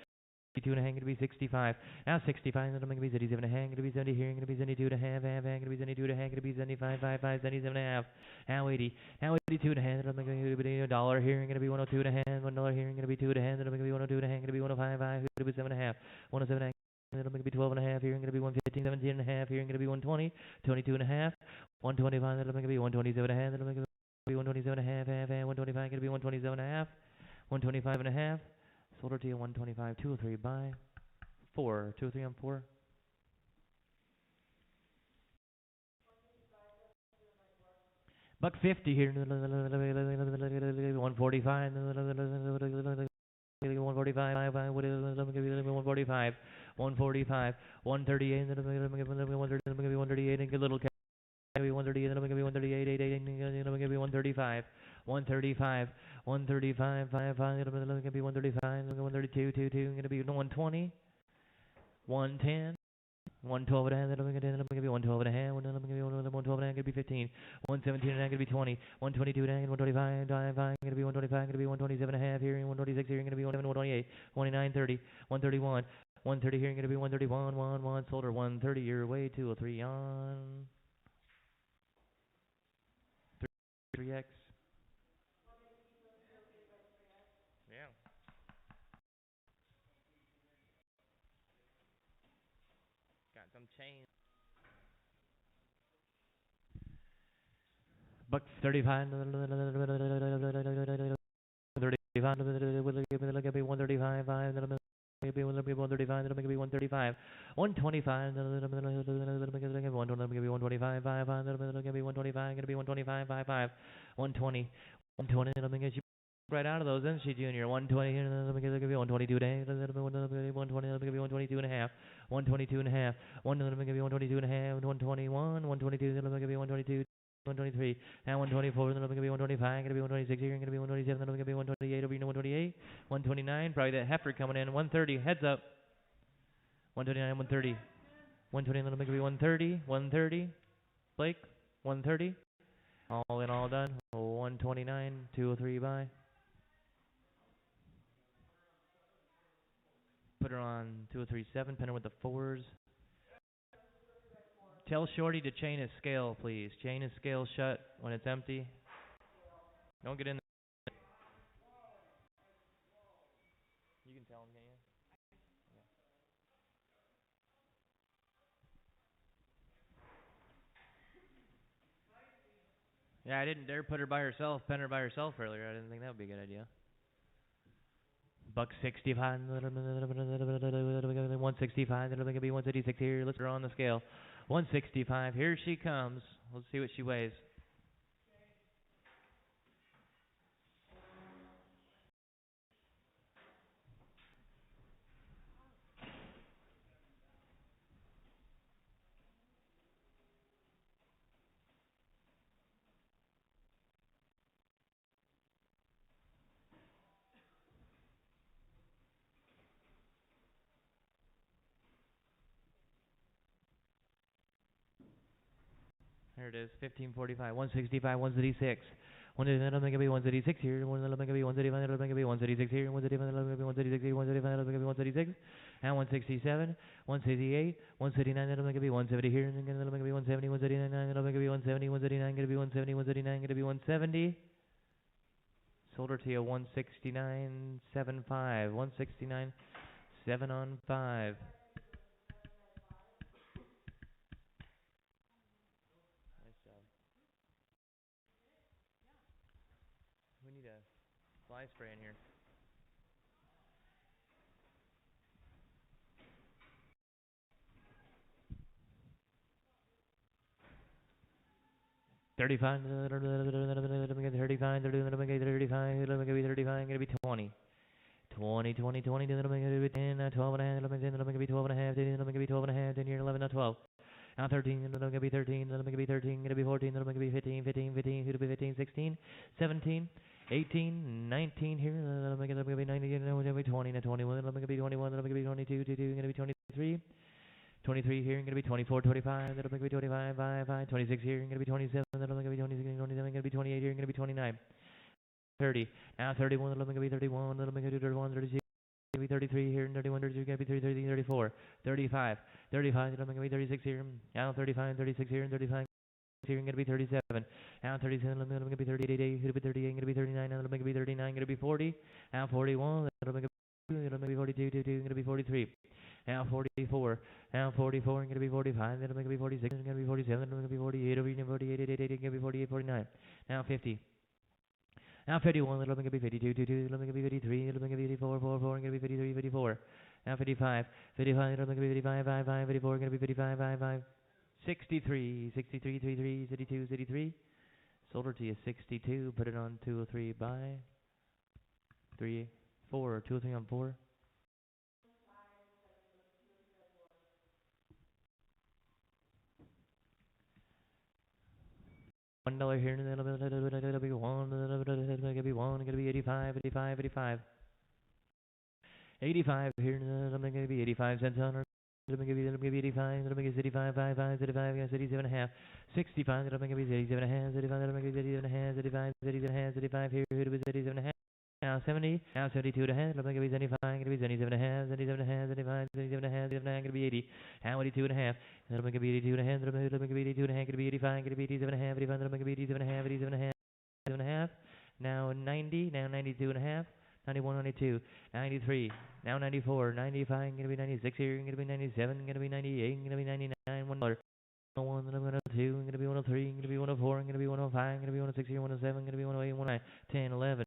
A: 52 and a half, going to be 65. Now 65, then I'm going to be 77 and a half, going to be 70 here, going to be 72 and a half, going to be 72 and a half, going to be 75, 5, 5, 77 and a half. Now 80, now 82 and a half, then I'm going to be $1 here, going to be 102 and a half, $1 here, going to be 2 and a half, then I'm going to be 102 and a half, going to be 105, 5, going to be 7 and a half, 107 and a half. Then I'm going to be 12 and a half here, going to be 115, 17 and a half here, going to be 120, 22 and a half, 125, then I'm going to be 127 and a half, then I'm going to be 127 and a half, 125, going to be 127 and a half, 125 and a half. Sold her to you 125, 2 or 3, buy. 4, 2 or 3 on 4. Buck 50 here. 145. 145. 145. 145. 138. 138. And good little cat. 138. 138. 135. 135. 135. 5. 135. 132. 2. 2. Going to be 120. 110, 112 and a half, then I'm going to be 112 and a half, then I'm going to be 112 and a half, going to be 15, 117 and a half, going to be 20, 122 and a half, 125, 25, going to be 125, going to be 127 and a half here, 126 here, going to be 128, 29, 30, 131, 130 here, going to be 131, 1, sold her 130, your way, 203 on 3X. Yeah. Got some change. Buck 35. 35. Let me be 135. 5. Let me be 135. Let me be 135. 125. Let me be 125. 5. Let me be 125. Gonna be 125. 5. 5. 120. 120. Let me get you right out of those, isn't she, Junior? 120. Let me be 122 days. Let me be 120. Let me be 122 and a half. 122 and a half. Let me be 122 and a half. 121. 122. Let me be 122. 123, now 124, then I'm going to be 125, going to be 126 here, going to be 127, then I'm going to be 128, over 128, 129, probably that heifer coming in, 130, heads up, 129, 130, 120, then I'm going to be 130, 130, Blake, 130, all in, all done, 129, 203, buy, put her on 2037, pin her with the 4s. Tell Shorty to chain his scale, please. Chain his scale shut when it's empty. Don't get in there. You can tell him, can you? Yeah, I didn't dare put her by herself, pin her by herself earlier. I didn't think that would be a good idea. Buck 65, 165, then it'll be 156 here. Let's put her on the scale. 165, here she comes. Let's see what she weighs. There it is. 1545. 165. 136. 136 here. 136 here. 136 here. 136. And 167. 168. 169. 170 here. 170. 179. 170. 179. 170. 179. 170. Sold her to you 169.75. 169. 7 on 5. Nice job. We need a fly spray in here. $35, $35, $35, gonna be 20. 20, 20, 20, 10, 12 and a half, 10, gonna be 12 and a half, 10, gonna be 12 and a half, 10 year 11, 12. Now 13, gonna be 13, gonna be 13, gonna be 14, gonna be 15, 15, 15, gonna be 15, 16, 17, 18, 19 here, gonna be 19, gonna be 20, 21, gonna be 21, gonna be 22, 22, gonna be 23. 23 here, gonna be 24, 25, that'll make me 25, 5, 5, 26 here, gonna be 27, that'll make me 26, 27, gonna be 28 here, gonna be 29, 30, now 31, that'll make me 31, that'll make me 31, 32, gonna be 33 here, 31, 32, gonna be 33, 34, 35, 35, that'll make me 36 here, now 35, 36 here, 35 here, gonna be 37, now 37, that'll make me 38, gonna be 38, gonna be 39, that'll make me 39, gonna be 40, now 41, that'll make me 42, 22, gonna be 43. Now 44, now 44, gonna be 45, then I'm gonna be 46, gonna be 47, I'm gonna be 48, over here, 48, 88, gonna be 48, 49. Now 50. Now 51, then I'm gonna be 52, 22, then I'm gonna be 53, then I'm gonna be 54, 4, 4, gonna be 53, 54. Now 55, 55, then I'm gonna be 55, 5, 5, 54, gonna be 55, 5, 5. 63, 63, 33, 62, 63. Sold her to you 62, put it on 203 buy. 3, 4, 203 on 4. $1 here, and then it'll be one, it'll be one, it'll be 85, 85, 85. 85 here, and then it'll be 85 cents on her. It'll be 85, it'll be 85, 5, 5, 85, 87 and a half. 65, it'll be 87 and a half, 85, it'll be 87 and a half, 85, 87 and a half, 85 here, it'll be 87 and a half. Now 70, now 72 and a half, it'll be 75, it'll be 77 and a half, 77 and a half, 75, 77 and a half, 77 and a half, it'll be 80. Now 82 and a half, it'll be 82 and a half, it'll be 82 and a half, it'll be 85, it'll be 87 and a half, 85, it'll be 87 and a half, 87 and a half, 87 and a half. Now 90, now 92 and a half, 91, 92, 93, now 94, 95, gonna be 96 here, gonna be 97, gonna be 98, gonna be 99, $1. 101, then I'm gonna 2, gonna be 103, gonna be 104, gonna be 105, gonna be 106, 107, gonna be 108, 109, 10, 11,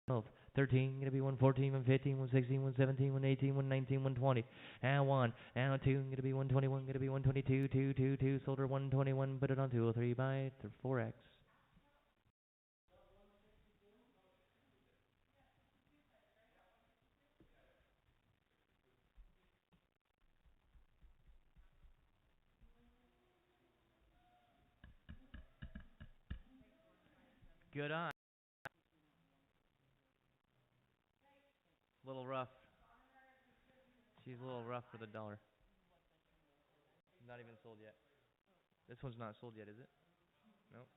A: 12, 13, gonna be 114, 115, 116, 117, 118, 119, 120. Now 1, now 2, gonna be 121, gonna be 122, 2, 2, 2, sold her 121, put it on 203, buy 4x. Good eye. Little rough. She's a little rough for the dollar. Not even sold yet. This one's not sold yet, is it? Nope.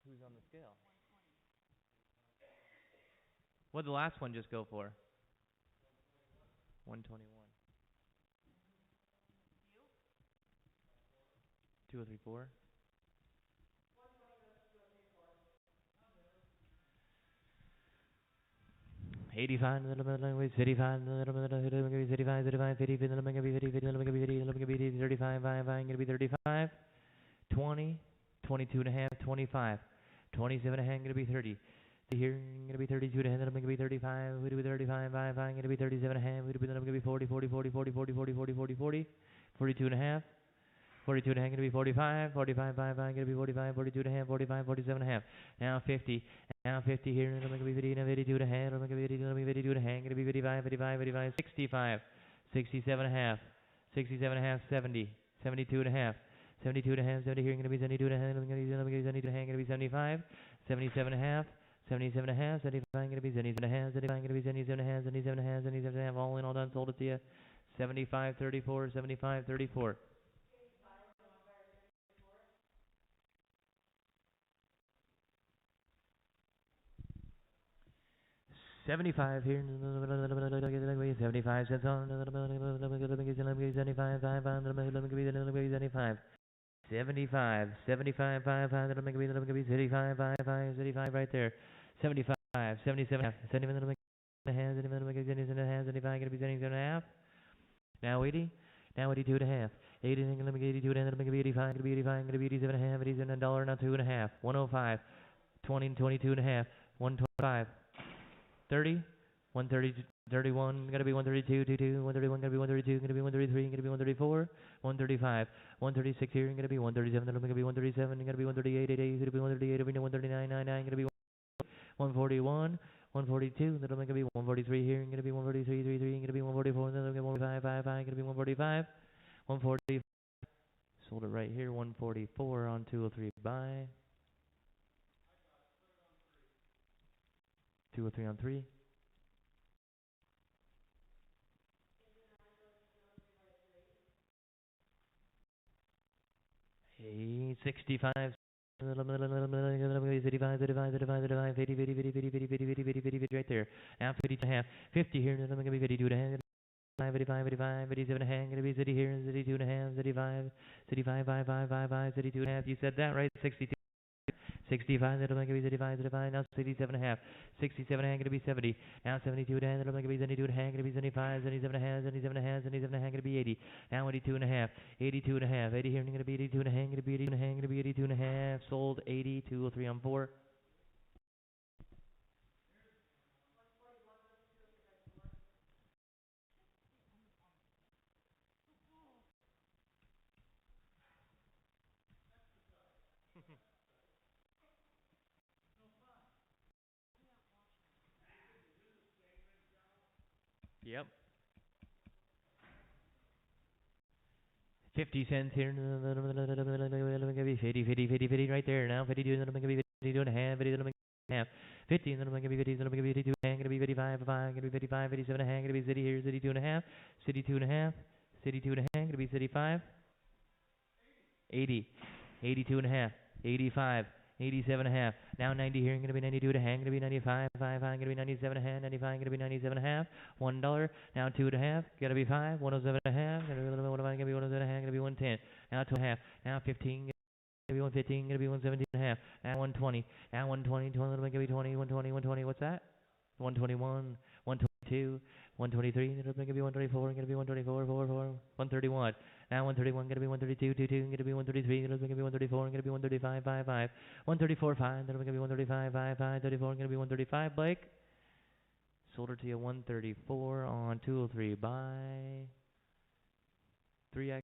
A: Who's on the scale? What did the last one just go for? 121. 2034. 85, 55, 35, 35, 50, 50, 50, 50, 35, 5, gonna be 35, 20, 22 and a half, 25, 27 and a half, gonna be 30. Here, gonna be 32 and a half, then I'm gonna be 35, gonna be 35, 5, gonna be 37 and a half, gonna be 40, 40, 40, 40, 40, 40, 40, 40, 40, 42 and a half, 42 and a half, gonna be 45, 45, 5, 5, gonna be 45, 42 and a half, 45, 47 and a half. Now 50, now 50 here, and I'm gonna be 50, now 52 and a half, I'm gonna be 50, gonna be 52 and a half, gonna be 55, 55, 55, 65, 67 and a half, 67 and a half, 70, 72 and a half. 72 and a half, 70 here, gonna be 72 and a half, I'm gonna be 72 and a half, gonna be 75, 77 and a half, 77 and a half, 75, gonna be 77 and a half, 75, gonna be 77 and a half, 77 and a half, 77 and a half, all in, all done, sold it to you. 75, 34, 75, 34. 75 here, 75 cents on, 75, 5, 75, 75, 75, 5, 5, 75, 5, 5, 75 right there, 75, 77, 77 and a half, 75, gonna be 77 and a half, now 80, now 82 and a half, 80, gonna be 82 and a half, gonna be 85, gonna be 85, gonna be 87 and a half, 87 and a dollar, now 2 and a half, 105, 20 and 22 and a half, 125, 30, 130, 31, gotta be 132, 22, 131, gotta be 132, gonna be 133, gonna be 134, 135, 136 here, gonna be 137, gonna be 137, gonna be 138, 88, gonna be 138, 139, 99, gonna be 141, 142, gonna be 143 here, gonna be 143, 33, gonna be 144, gonna be 145, 55, gonna be 145, 140, sold it right here, 144 on 203 buy, 203 on 3. 65, 35, 35, 35, 35, 50, 50, 50, 50, 50, 50, 50, 50, 50, right there. Now 50 and a half, 50 here, I'm gonna be 52 and a half, 55, 55, 57 and a half, gonna be 50 here, 52 and a half, 55, 55, 55, 55, 52 and a half. You said that right, 62. 65, that'll make it be 35, 35, now 67 and a half, 67 and a half, gonna be 70, now 72 and a half, that'll make it be 72 and a half, gonna be 75, 77 and a half, 77 and a half, 77 and a half, gonna be 80, now 82 and a half, 82 and a half, 80 here, gonna be 82 and a half, gonna be 82 and a half, gonna be 82 and a half, sold 80, 203 on 4. 50 cents here, 50, 50, 50, 50 right there, now 52, and then I'm gonna be 52 and a half, 50, then I'm gonna be half, 50, and then I'm gonna be 50, then I'm gonna be 52 and a half, gonna be 55, 5, gonna be 55, 57 and a half, gonna be city here, city 2 and a half, city 2 and a half, city 2 and a half, gonna be city 5, 80, 82 and a half, 85, 87 and a half, now 90 here, gonna be 92 and a half, gonna be 95, 5, gonna be 97 and a half, 95, gonna be 97 and a half, $1, now 2 and a half, gotta be 5, 107 and a half, gonna be 107 and a half, gonna be 110, now 2 and a half, now 15, gonna be 115, gonna be 117 and a half, now 120, now 120, 20, gonna be 20, 120, 120, what's that? 121, 122, 123, it'll gonna be 124, gonna be 124, 131. Now 131, gonna be 132, 22, gonna be 133, it'll gonna be 134, gonna be 135, 5, 134, 5, it'll gonna be 135, 5, 34, gonna be 135, Blake. Sold her to you 134 on 203 buy 3x.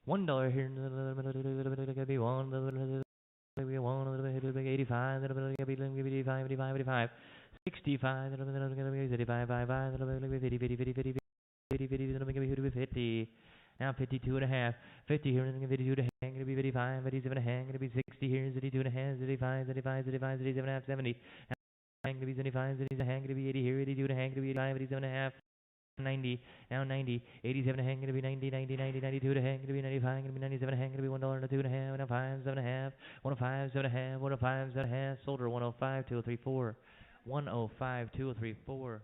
A: $1 here, gonna be one, 85, 85, 85, 85, 65, 85, 55, 50, 50, 50, 50, 50, 50, 50, now 52 and a half, 50 here, 52 and a half, gonna be 55, 57 and a half, gonna be 60 here, 62 and a half, 75, 75, 75, 77 and a half, 70, gonna be 75, 77 and a half, gonna be 80 here, 82 and a half, gonna be 85, 87 and a half, 90, now 90, 87 and a half, gonna be 90, 90, 90, 92 and a half, gonna be 95, gonna be 97 and a half, gonna be $1 and 2 and a half, 105, 7 and a half, 105, 7 and a half, 105, 7 and a half, sold her 105, 2034, 105, 2034.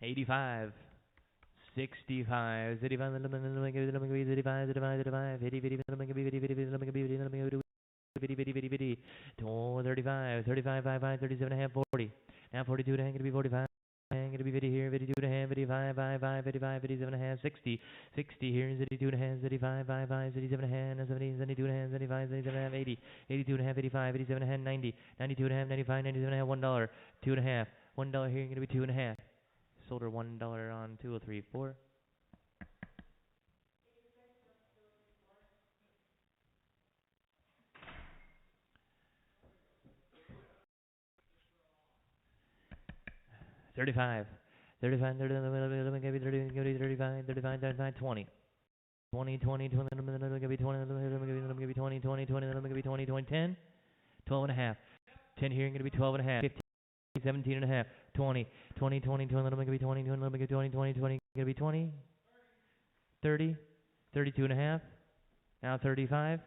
A: $85, 65, 35, 35, 35, 35, 50, 50, 35, 35, 5, 37 and a half, 40. Now 42 to hang, gonna be 45. Hang, gonna be 50 here, 52 to hand, 55, 5, 5, 55, 57 and a half, 60. 60 here, 52 and a hand, 75, 5, 5, 77 and a hand, 70, 72 and a hand, 75, 77 and a half, 80. 82 and a half, 85, 87 and a hand, 90. 92 and a half, 95, 97 and a half, $1. Two and a half. $1 here, gonna be two and a half. Sold her $1 on 2034. $35. 35, 30, 35, 35, 35, 20. 20, 20, 20, let me give you 20, let me give you 20, 20, 20, let me give you 20, 20, 10. 12 and a half. 10 here, gonna be 12 and a half. 15, 17 and a half. 20, 20, 20, 20, let me give you 20, 20, let me give you 20, 20, 20, gonna be 20. 30, 32 and a half. Now 35.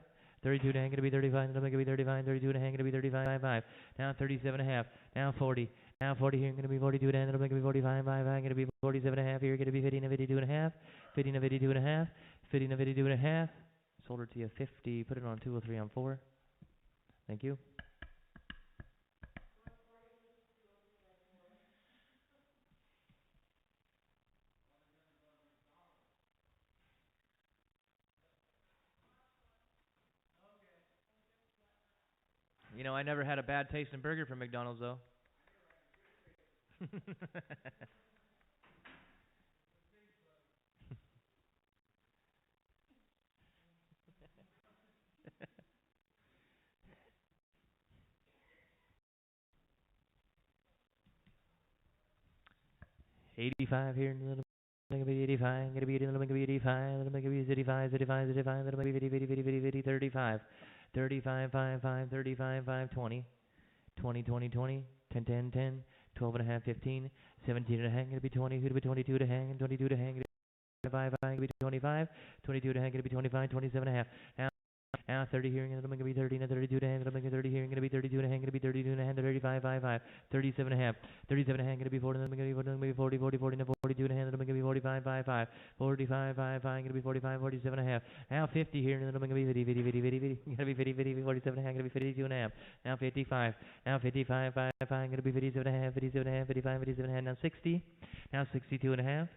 A: 32 and a half, gonna be 35, let me give you 35, 32 and a half, gonna be 35, 5. Now 37 and a half. Now 40. Now 40 here, gonna be 42 and a half, gonna be 45, 5, gonna be 47 and a half here, gonna be 50 and 52 and a half. 50 and 52 and a half. 50 and 52 and a half. Sold her to you 50, put it on 203 on 4. Thank you. You know, I never had a bad tasting burger from McDonald's though. 85 here, gonna be 85, gonna be 80, gonna be 85, gonna be 85, 85, 85, gonna be 50, 50, 50, 50, 50, 35. 35, 5, 5, 35, 5, 20. 20, 20, 20, 10, 10, 10, 12 and a half, 15, 17 and a half, gonna be 20, gonna be 22 to hang, 22 to hang, 25, gonna be 25, 22 to hang, gonna be 25, 27 and a half. Now 30 here, gonna be 30, and 32 to hang, gonna be 30 here, gonna be 32 to hang, gonna be 32 and a hand, 35, 5, 5, 37 and a half, 37 and a hand, gonna be 40, gonna be 40, 40, 40, and 42 and a hand, gonna be 45, 5, 5, 45, 5, 5, gonna be 45, 47 and a half. Now 50 here, and gonna be 50, 50, 50, 50, 50, gonna be 50, 50, 47 and a half, gonna be 52 and a half. Now 55, now 55, 5, 5, gonna be 57 and a half, 57 and a half, 55, 57 and a half. Now 60, now 62 and a half.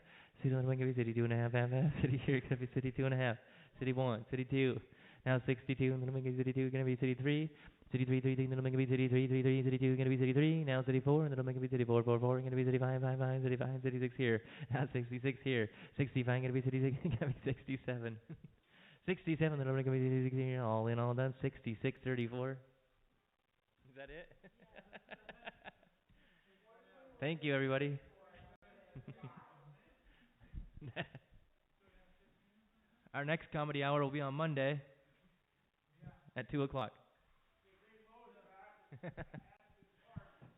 A: City 1 gonna be 62 and a half, half, half. City here gonna be 62 and a half. City 1, City 2. Now 62, and then I'm going to be 62, going to be 33. 33, 3, then I'm going to be 33, 3, 3, 32, going to be 33. Now 34, and then I'm going to be 34, 4, 4, going to be 35, 5, 5, 35, 36 here. Now 66 here. 65, going to be 66, going to be 67. 67, then I'm going to be 66 here. All in all done, 66, 34. Is that it? Thank you, everybody. Our next comedy hour will be on Monday at 2 o'clock.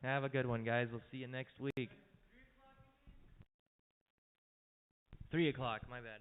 A: Have a good one, guys. We'll see you next week. 3 o'clock, my bad.